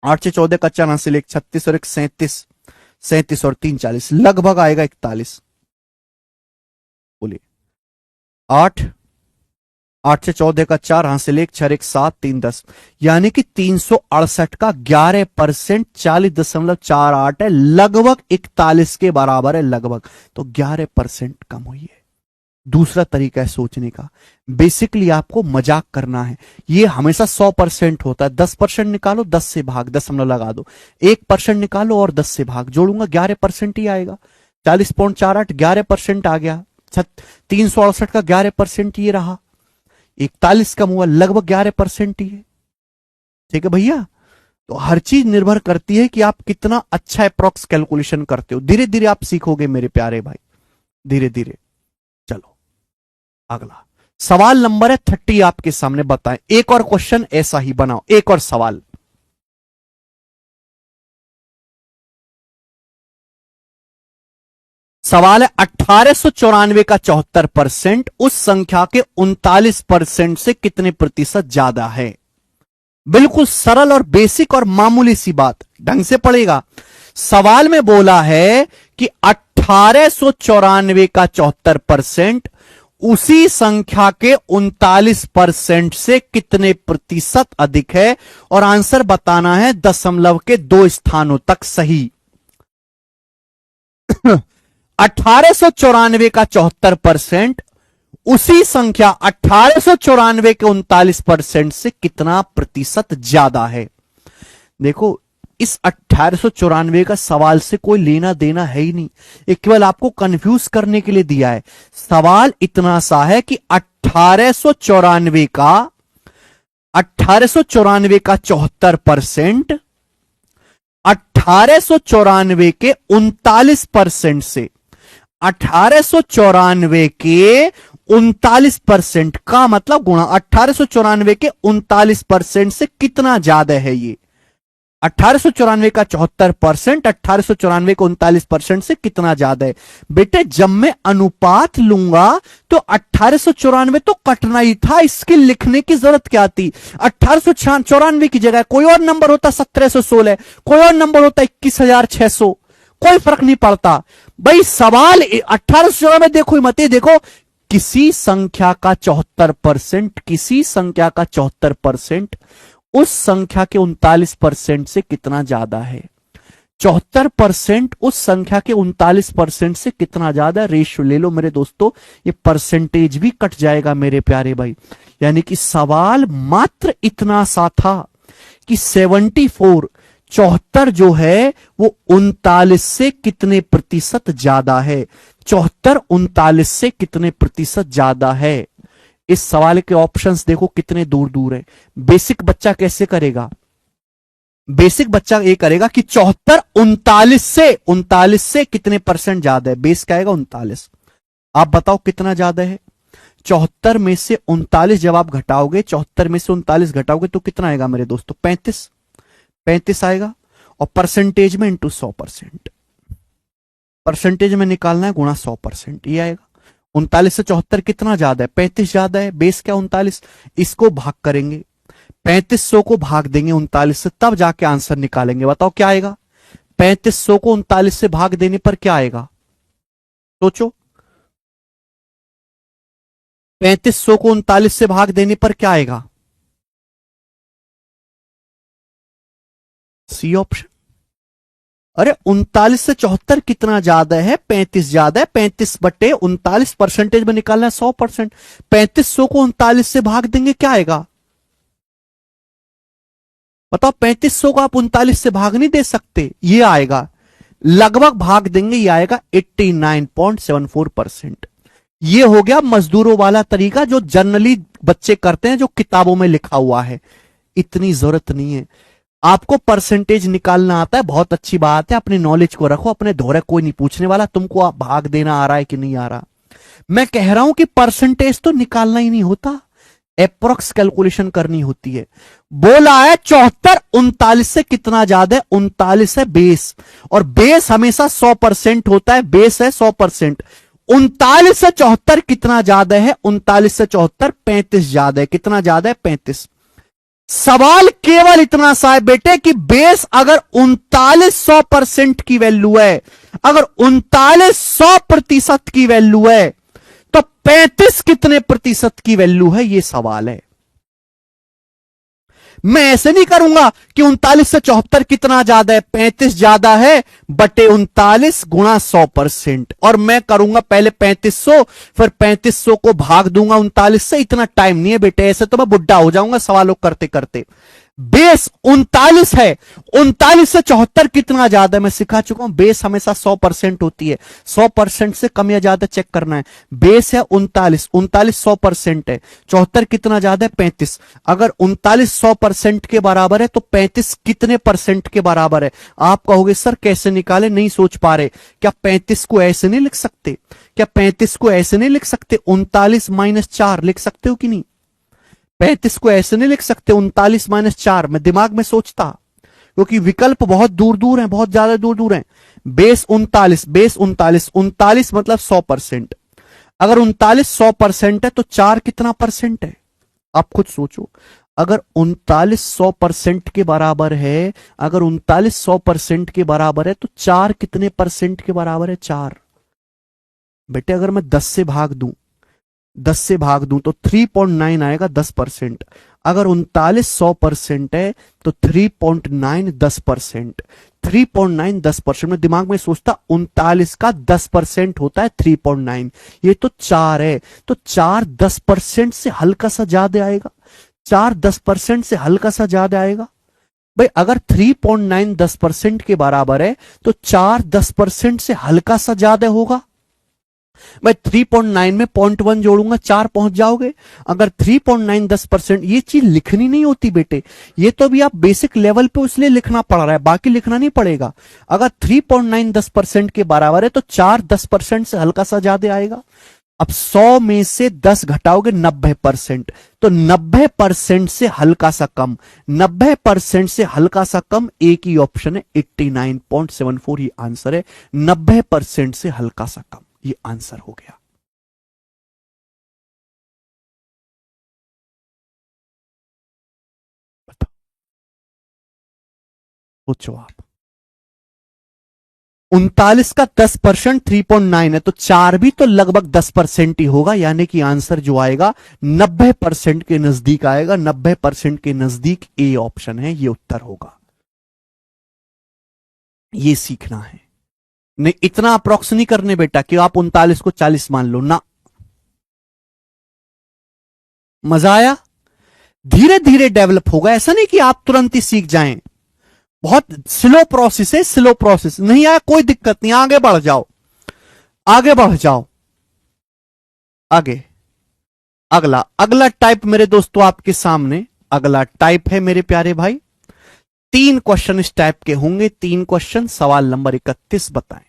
8 से 14 कच्चा ना से 36 और 1 37, 37 और 3 40, लगभग आएगा 41। बोलिए 8 8 से 14 का 4, हासिल 1, 6 1 7, 3 10, यानी कि 368 का 11%, 40.48 है, लगभग 41 के बराबर है लगभग। तो 11% कम हुई है। दूसरा तरीका है सोचने का, बेसिकली आपको मजाक करना है। ये हमेशा 100% होता है। 10% निकालो, 10 से भाग, दशमलव लगा दो। 1% निकालो और 10 से भाग, जोड़ूंगा 11% ही आएगा। 40.48 11% आ गया। 368 का 11% ये रहा, 41 कम हुआ, लगभग 11% ही है। ठीक है भैया। तो हर चीज निर्भर करती है कि आप कितना अच्छा अप्रॉक्स कैलकुलेशन करते हो। धीरे धीरे आप सीखोगे मेरे प्यारे भाई, धीरे धीरे। चलो अगला सवाल नंबर है 30 आपके सामने, बताएं। एक और क्वेश्चन ऐसा ही बनाओ, एक और सवाल। सवाल है 1894 का 74% उस संख्या के 39% से कितने प्रतिशत ज्यादा है। बिल्कुल सरल और बेसिक और मामूली सी बात, ढंग से पड़ेगा। सवाल में बोला है कि 1894 का 74% उसी संख्या के 39% से कितने प्रतिशत अधिक है, और आंसर बताना है दशमलव के 2 स्थानों तक सही। 1894 का 74% उसी संख्या 1894 के 39% से कितना प्रतिशत ज्यादा है। देखो, इस 1894 का सवाल से कोई लेना देना है ही नहीं, ये केवल आपको कंफ्यूज करने के लिए दिया है। सवाल इतना सा है कि 1894 का 74% 1894 के 39% से, 1894 के 39% का मतलब गुणा 1894 के 39% से कितना ज्यादा है ये। 1894 का 74% 1894 को 39% से कितना ज्यादा है। बेटे जब मैं अनुपात लूंगा तो 1894 तो कटना ही था, इसके लिखने की जरूरत क्या थी। 1894 की जगह कोई और नंबर होता 1716, कोई और नंबर होता 21,600, कोई फर्क नहीं पड़ता भाई। सवाल 1894 देखो मत, देखो किसी संख्या का 74%, किसी संख्या का 74% उस संख्या के 39% से कितना ज्यादा है। 74% उस संख्या के 39% से कितना ज्यादा। रेशियो ले लो मेरे दोस्तों, ये परसेंटेज भी कट जाएगा मेरे प्यारे भाई। यानी कि सवाल मात्र इतना सा था कि 74 जो है वो 39 से कितने प्रतिशत ज्यादा है। 74 39 से कितने प्रतिशत ज्यादा है। इस सवाल के ऑप्शंस देखो कितने दूर दूर है। बेसिक बच्चा कैसे करेगा, बेसिक बच्चा ये करेगा कि 74 39 से कितने परसेंट ज्यादा है। बेस क्या आएगा 39। आप बताओ कितना ज्यादा है। 74 में से 39 जब आप घटाओगे, 74 में से 39 घटाओगे तो कितना आएगा मेरे दोस्तों 35 आएगा। और परसेंटेज में इंटू 100%, परसेंटेज में निकालना है गुणा 100%, ये आएगा। 39 से 74 कितना ज्यादा है, 35 ज्यादा है। बेस क्या 39, इसको भाग करेंगे, 3500 को भाग देंगे 39 से, तब जाके आंसर निकालेंगे। बताओ क्या आएगा। 3500 को 39 से भाग देने पर क्या आएगा, सोचो। 3500 को 39 से भाग देने पर क्या आएगा, सी ऑप्शन। अरे 39 से 74 कितना ज्यादा है, 35 ज्यादा है। 35/39 परसेंटेज में निकालना है 100%। 3500 को 39 से भाग देंगे क्या आएगा, बताओ। 3500 को आप 39 से भाग नहीं दे सकते, ये आएगा। लगभग भाग देंगे, ये आएगा 89.74%। ये हो गया मजदूरों वाला तरीका जो जनरली बच्चे करते हैं, जो किताबों में लिखा हुआ है। इतनी जरूरत नहीं है। आपको परसेंटेज निकालना आता है, बहुत अच्छी बात है। अपने नॉलेज को रखो अपने धोरे, कोई नहीं पूछने वाला तुमको आप भाग देना आ रहा है कि नहीं आ रहा। मैं कह रहा हूं कि परसेंटेज तो निकालना ही नहीं होता, अप्रोक्स कैलकुलेशन करनी होती है। बोला है 74 39 से कितना ज्यादा है, 39 है बेस, और बेस हमेशा 100% होता है। बेस है 100%। 39 से 74 कितना ज्यादा है, 39 से 74 35 ज्यादा है। कितना ज्यादा है 35। सवाल केवल इतना सा है बेटे कि बेस अगर 39 100% की वैल्यू है, अगर 39 100% की वैल्यू है, तो 35 कितने प्रतिशत की वैल्यू है, ये सवाल है। मैं ऐसे नहीं करूंगा कि 39 से 74 कितना ज्यादा है, 35 ज्यादा है बटे 39 गुणा 100%, और मैं करूंगा पहले 3500 फिर 3500 को भाग दूंगा 39 से। इतना टाइम नहीं है बेटे, ऐसे तो मैं बुढ़ा हो जाऊंगा सवालों करते करते। बेस 39 है, 39 से 74 कितना ज्यादा है, मैं सिखा चुका हूं। बेस हमेशा 100% होती है, 100% से कम या ज्यादा चेक करना है। बेस है 39, 39 100% है, 74 कितना ज्यादा है, 35। अगर 39 100% के बराबर है तो 35 कितने परसेंट के बराबर है? आप कहोगे सर कैसे निकाले, नहीं सोच पा रहे। क्या 35 को ऐसे नहीं लिख सकते? क्या 35 को ऐसे नहीं लिख सकते? 39 माइनस 4 लिख सकते हो कि नहीं? 35 को ऐसे नहीं लिख सकते 39 माइनस 4? मैं दिमाग में सोचता, क्योंकि विकल्प बहुत दूर दूर हैं, बहुत ज्यादा दूर दूर हैं। बेस 39, बेस 39, 39 मतलब 100%। अगर 39 100% है तो 4 कितना परसेंट है? आप खुद सोचो। अगर 39 100% के बराबर है, अगर 39 100% के बराबर है तो 4 कितने परसेंट के बराबर है? 4। बेटे अगर मैं 10 से भाग दूं, 10 से भाग दूं तो 3.9 आएगा, 10%। अगर 39 100% है तो 3.9 10%। 3.9 10%। में दिमाग में सोचता 39 का 10% होता है 3.9, ये तो 4 है, तो 4 10% से हल्का सा ज्यादा आएगा, 4 10% से हल्का सा ज्यादा आएगा। भाई अगर 3.9 10% के बराबर है तो 4 10% से हल्का सा ज्यादा होगा। मैं 3.9 में 0.1 जोड़ूंगा, 4 पहुंच जाओगे। अगर 3.9 10%, ये चीज लिखनी नहीं होती बेटे, ये तो अभी आप बेसिक लेवल पे इसलिए लिखना पड़ रहा है, बाकी लिखना नहीं पड़ेगा। अगर 3.9 10% के बराबर है तो 4 10% से हल्का सा ज्यादा आएगा। अब 100 में से 10 घटाओगे 90%, तो 90% से हल्का सा कम, 90% से हल्का सा कम एक ही ऑप्शन है, 89.74 ये आंसर है। 90% से हल्का सा कम, ये आंसर हो गया। बताओ, सोचो आप। 39 का 10% 3.9 है तो 4 भी तो लगभग 10% ही होगा, यानी कि आंसर जो आएगा 90% के नजदीक आएगा। 90% के नजदीक ए ऑप्शन है, ये उत्तर होगा। ये सीखना है, नहीं इतना अप्रोक्स नहीं करने बेटा कि आप 39 को 40 मान लो ना। मजा आया? धीरे धीरे डेवलप होगा, ऐसा नहीं कि आप तुरंत ही सीख जाएं। बहुत स्लो प्रोसेस है, स्लो प्रोसेस। नहीं आया कोई दिक्कत नहीं, आगे बढ़ जाओ, आगे बढ़ जाओ, आगे। अगला अगला टाइप मेरे दोस्तों आपके सामने, अगला टाइप है मेरे प्यारे भाई। 3 क्वेश्चन इस टाइप के होंगे, 3 क्वेश्चन। सवाल नंबर 31 बताएं।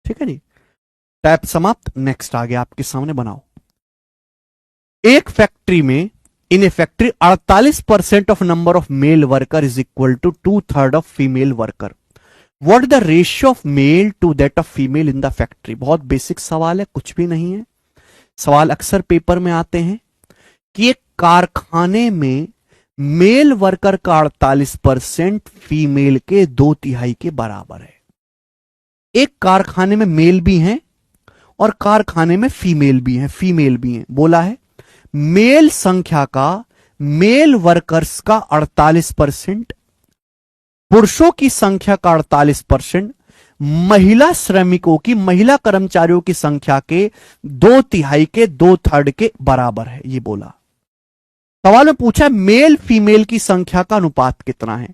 ठीक है जी, टाइप समाप्त। नेक्स्ट आ गया आपके सामने, बनाओ। एक फैक्ट्री में, in a factory 48% of number of male worker is equal to 2/3 of female worker. What is the ratio of male to that of female in the factory? बहुत बेसिक सवाल है, कुछ भी नहीं है। सवाल अक्सर पेपर में आते हैं कि एक कारखाने में मेल वर्कर का 48% फीमेल के 2/3 के बराबर है। एक कारखाने में मेल भी हैं और कारखाने में फीमेल भी हैं, फीमेल भी हैं। बोला है मेल संख्या का, मेल वर्कर्स का 48%, पुरुषों की संख्या का 48%, महिला श्रमिकों की, महिला कर्मचारियों की संख्या के 2/3 के, 2/3 के बराबर है, ये बोला। सवाल में पूछा मेल फीमेल की संख्या का अनुपात कितना है।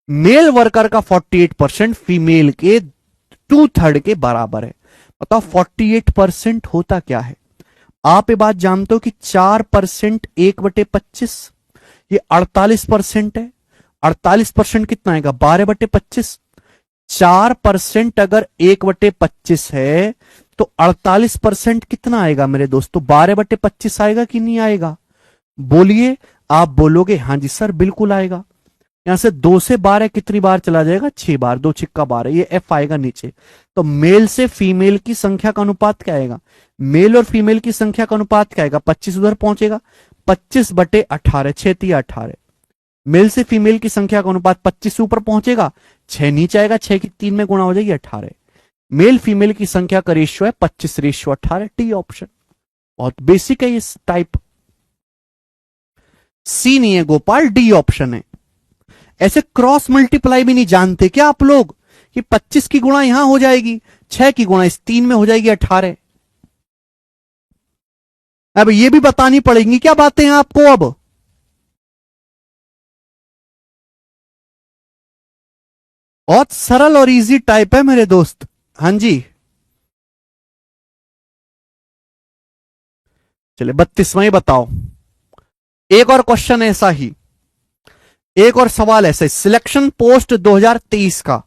मेल वर्कर का 48%, फीमेल के 2/3 के बराबर है। बताओ 48% होता क्या है? आप ये बात जानते हो कि 4% 1/25, ये 48% है। 48% कितना आएगा? 12/25। 4% अगर 1/25 है तो 48% कितना आएगा मेरे दोस्तों? 12/25 आएगा कि नहीं आएगा? बोलिए। आप बोलोगे हाँ जी सर बिल्कुल आएगा। यहां से 2 से 12 कितनी बार चला जाएगा? 6 बार, 2 छिक्का 12, ये एफ आएगा नीचे। तो मेल से फीमेल की संख्या का अनुपात क्या आएगा? मेल और फीमेल की संख्या का अनुपात क्या आएगा? 25 उधर पहुंचेगा, 25/18, 6×3=18। मेल से फीमेल की संख्या का अनुपात 25 से ऊपर पहुंचेगा, 6 नीचे आएगा, 6 की 3 में गुणा हो जाएगी 18। मेल फीमेल की संख्या का रेशियो है 25:18, टी ऑप्शन। बहुत बेसिक है इस टाइप। सी नहीं है गोपाल, डी ऑप्शन है। ऐसे क्रॉस मल्टीप्लाई भी नहीं जानते क्या आप लोग कि 25 की गुणा यहां हो जाएगी, 6 की गुणा इस 3 में हो जाएगी 18। अब ये भी बतानी पड़ेंगी क्या बातें आपको। अब बहुत सरल और इजी टाइप है मेरे दोस्त। हां जी, चलिए 32वां ही बताओ। एक और क्वेश्चन ऐसा ही, एक और सवाल ऐसा, सिलेक्शन पोस्ट 2023 का,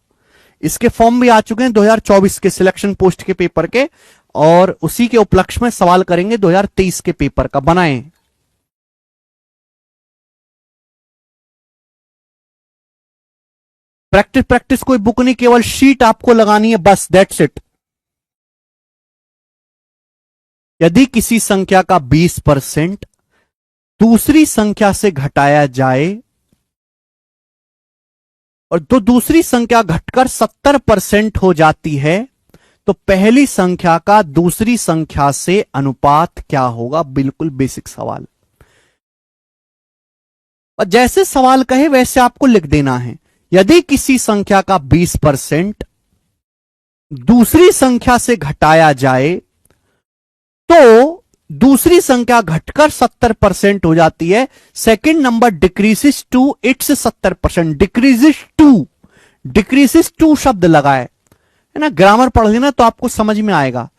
इसके फॉर्म भी आ चुके हैं 2024 के सिलेक्शन पोस्ट के पेपर के, और उसी के उपलक्ष्य में सवाल करेंगे 2023 के पेपर का। बनाएं। प्रैक्टिस प्रैक्टिस कोई बुक नहीं, केवल शीट आपको लगानी है बस, दैट्स इट। यदि किसी संख्या का 20% दूसरी संख्या से घटाया जाए और तो दूसरी संख्या घटकर 70% हो जाती है, तो पहली संख्या का दूसरी संख्या से अनुपात क्या होगा। बिल्कुल बेसिक सवाल, और जैसे सवाल कहे वैसे आपको लिख देना है। यदि किसी संख्या का 20% दूसरी संख्या से घटाया जाए तो दूसरी संख्या घटकर 70% हो जाती है। Second number decreases to its 70%। Decreases to शब्द लगाए है ना, ग्रामर पढ़ लेना तो आपको समझ में आएगा।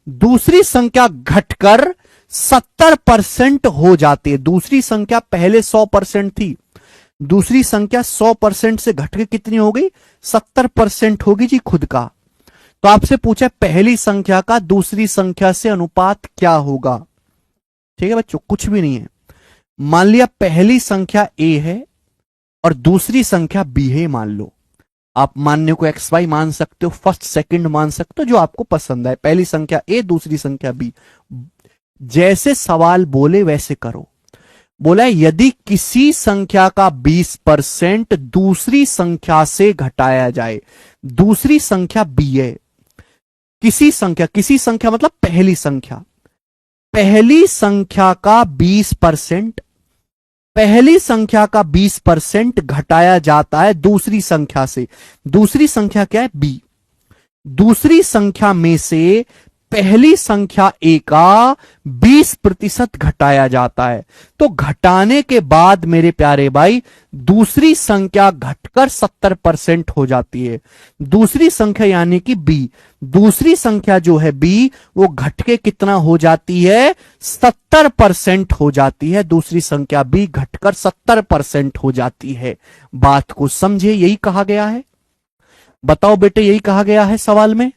दूसरी संख्या घटकर 70% हो जाती है। दूसरी संख्या पहले 100% थी, दूसरी संख्या 100% से घटकर कितनी हो गई, 70% होगी जी खुद का। तो आपसे पूछा पहली संख्या का दूसरी संख्या से अनुपात क्या होगा। ठीक है बच्चों, कुछ भी नहीं है। मान लिया पहली संख्या a है और दूसरी संख्या b है, मान लो। आप मानने को एक्स वाई मान सकते हो, फर्स्ट सेकंड मान सकते हो, जो आपको पसंद है। पहली संख्या a, दूसरी संख्या b। जैसे सवाल बोले वैसे करो। बोला यदि किसी संख्या का 20% दूसरी संख्या से घटाया जाए, दूसरी संख्या b है, किसी संख्या मतलब पहली संख्या, पहली संख्या का 20%, पहली संख्या का 20% घटाया जाता है दूसरी संख्या से। दूसरी संख्या क्या है, b। दूसरी संख्या में से पहली संख्या a का 20% घटाया जाता है। तो घटाने के बाद मेरे प्यारे भाई दूसरी संख्या घटकर 70% हो जाती है। दूसरी संख्या यानी कि b, दूसरी संख्या जो है b वो घट के कितना हो जाती है, 70% हो जाती है। दूसरी संख्या b घटकर 70% हो जाती है। बात को समझे, यही कहा गया है। बताओ बेटे, यही कहा गया है सवाल में,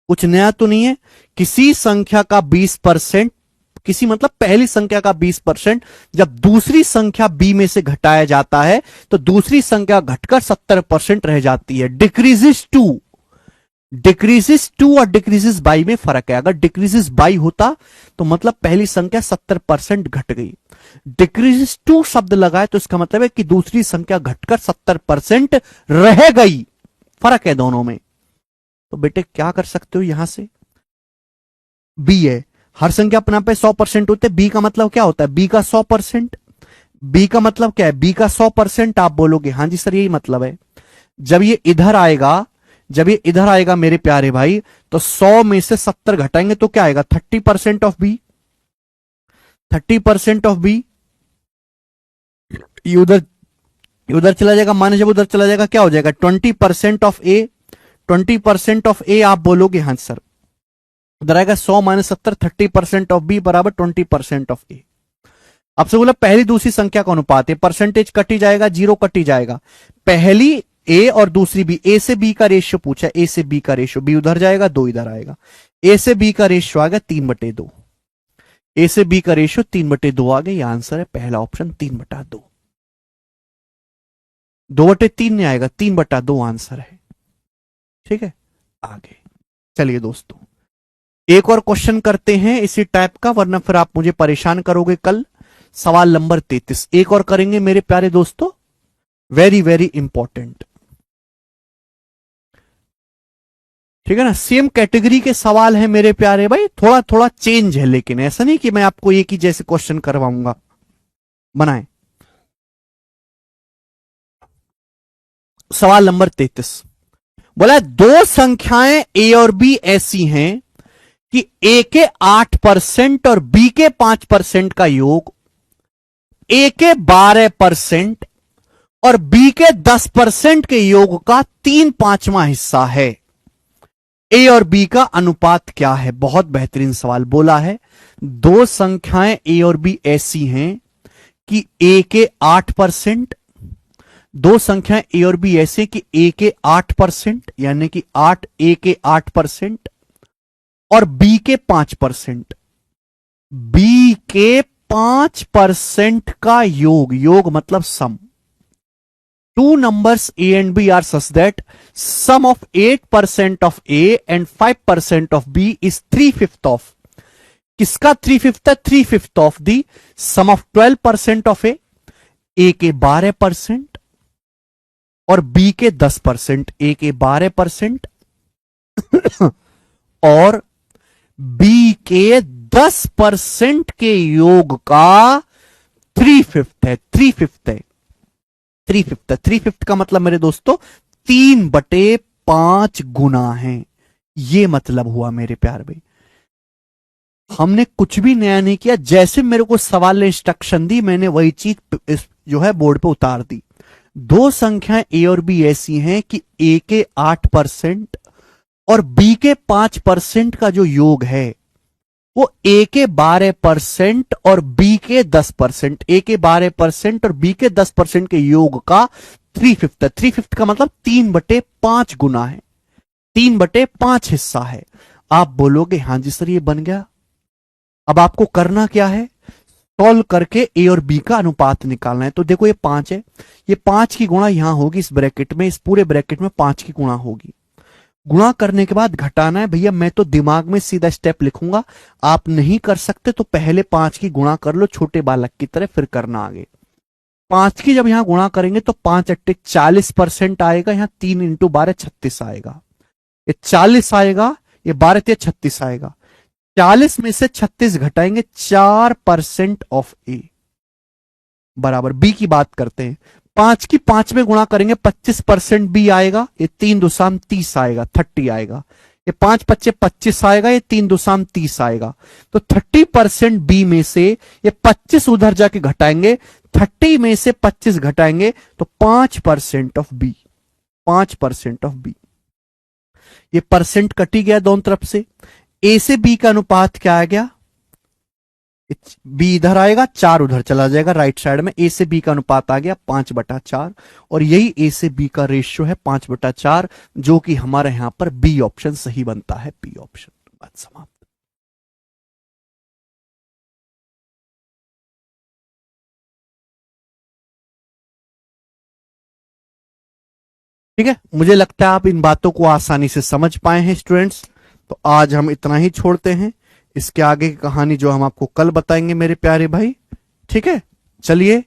कुछ नया तो नहीं है। किसी संख्या का 20%, किसी मतलब पहली संख्या का 20% जब दूसरी संख्या b में से घटाया जाता है तो दूसरी संख्या घटकर 70% रह जाती है। डिक्रीजेस टू और डिक्रीजेस बाई में फर्क है। अगर डिक्रीजेस बाई होता तो मतलब पहली संख्या 70% घट गई। डिक्रीजेस टू शब्द लगाए तो इसका मतलब है कि दूसरी संख्या घटकर 70% रह गई। फर्क है दोनों में। तो बेटे क्या कर सकते हो, यहां से b है, हर संख्या अपने पे 100% होते, b का मतलब क्या होता है, b का 100%। b का मतलब क्या है, b का 100%। आप बोलोगे हां जी सर यही मतलब है। जब ये इधर आएगा, जब ये इधर आएगा मेरे प्यारे भाई, तो 100 में से 70 घटाएंगे तो क्या आएगा, 30% ऑफ b। 30% ऑफ b, ये उधर चला जाएगा, माने जब उधर चला जाएगा क्या हो जाएगा, 20% ऑफ a। 20% ऑफ ए आप बोलोगे हाँ सर, उधर आएगा 100 माइनस 70, 30% ऑफ बी बराबर 20% ऑफ ए। आपसे बोला पहली दूसरी संख्या का अनुपात है, परसेंटेज कट ही जाएगा, जीरो कट ही जाएगा। पहली ए और दूसरी बी, ए से बी का रेशियो पूछा, ए से बी का रेशियो, बी उधर जाएगा, दो इधर आएगा। ए से बी का रेशियो आ गया 3/2। ए से बी का रेशियो 3/2 आ गया। यह आंसर है पहला ऑप्शन 3/2। 2/3 नहीं आएगा, 3/2 आंसर है। ठीक है, आगे चलिए दोस्तों, एक और क्वेश्चन करते हैं इसी टाइप का, वरना फिर आप मुझे परेशान करोगे कल। सवाल नंबर 33 एक और करेंगे मेरे प्यारे दोस्तों, वेरी वेरी इंपॉर्टेंट। ठीक है ना, सेम कैटेगरी के सवाल है मेरे प्यारे भाई, थोड़ा थोड़ा चेंज है, लेकिन ऐसा नहीं कि मैं आपको एक ही जैसे क्वेश्चन करवाऊंगा। बनाए सवाल नंबर 33, बोला है, दो संख्याएं ए और बी ऐसी हैं कि ए के 8% और बी के 5% का योग ए के 12% और बी के 10% के योग का 3/5वां हिस्सा है। ए और बी का अनुपात क्या है? बहुत बेहतरीन सवाल बोला है। दो संख्याएं ए और बी ऐसी हैं कि ए के 8%, दो संख्याएं ए और बी ऐसे कि ए के 8%, यानी कि 8 ए के 8% और बी के 5%, बी के 5% का योग, योग मतलब सम। Two numbers A and B are such that sum of 8% of A and 5% of B is 3/5 of, किसका 3/5 है? 3/5 of the sum of 12% of A के 12% और B के 10%, A के 12% और B के 10% के योग का 3/5 है। 3/5 है, 3/5 है। 3/5 का मतलब मेरे दोस्तों 3/5 गुना है, ये मतलब हुआ मेरे प्यार भाई। हमने कुछ भी नया नहीं किया, जैसे मेरे को सवाल ने इंस्ट्रक्शन दी मैंने वही चीज जो है बोर्ड पे उतार दी। दो संख्याएं ए और बी ऐसी हैं कि ए के 8% और बी के 5% का जो योग है वो ए के 12% और बी के 10%, ए के 12% और बी के 10% के योग का 3/5 है। 3/5 का मतलब 3/5 गुना है, 3/5 हिस्सा है। आप बोलोगे हां जी सर ये बन गया। अब आपको करना क्या है? सॉल्व करके ए और बी का अनुपात निकालना है। तो देखो ये 5 है, ये 5 की गुणा यहां होगी इस ब्रैकेट में, इस पूरे ब्रैकेट में 5 की गुणा होगी। गुणा करने के बाद घटाना है। भैया मैं तो दिमाग में सीधा स्टेप लिखूंगा, आप नहीं कर सकते तो पहले 5 की गुणा कर लो छोटे बालक की तरह, फिर करना आगे। 5 की जब यहां गुणा करेंगे तो 5 अट्टे 40% आएगा, यहां 3 × 12 36 आएगा, ये 40 आएगा, ये 12 × 36 आएगा। 40 में से 36 घटाएंगे, 4% ऑफ ए बराबर बी की बात करते हैं। 5 की 5 में गुणा करेंगे 25% बी आएगा, ये 3 2 30 आएगा, 30 आएगा। ये 5 5 25 आएगा, ये 3 2 30 आएगा। तो 30% बी में से ये 25 उधर जाके घटाएंगे, 30 में से 25 घटाएंगे तो 5% ऑफ बी, 5% ऑफ बी। ये परसेंट कटी गया दोनों तरफ से। ए से बी का अनुपात क्या आ गया? बी इधर आएगा, 4 उधर चला जाएगा राइट साइड में। ए से बी का अनुपात आ गया 5/4 और यही ए से बी का रेशियो है 5/4, जो कि हमारे यहां पर बी ऑप्शन सही बनता है, बी ऑप्शन। बात समाप्त। ठीक है, मुझे लगता है आप इन बातों को आसानी से समझ पाए हैं स्टूडेंट्स। तो आज हम इतना ही छोड़ते हैं, इसके आगे की कहानी जो हम आपको कल बताएंगे मेरे प्यारे भाई। ठीक है, चलिए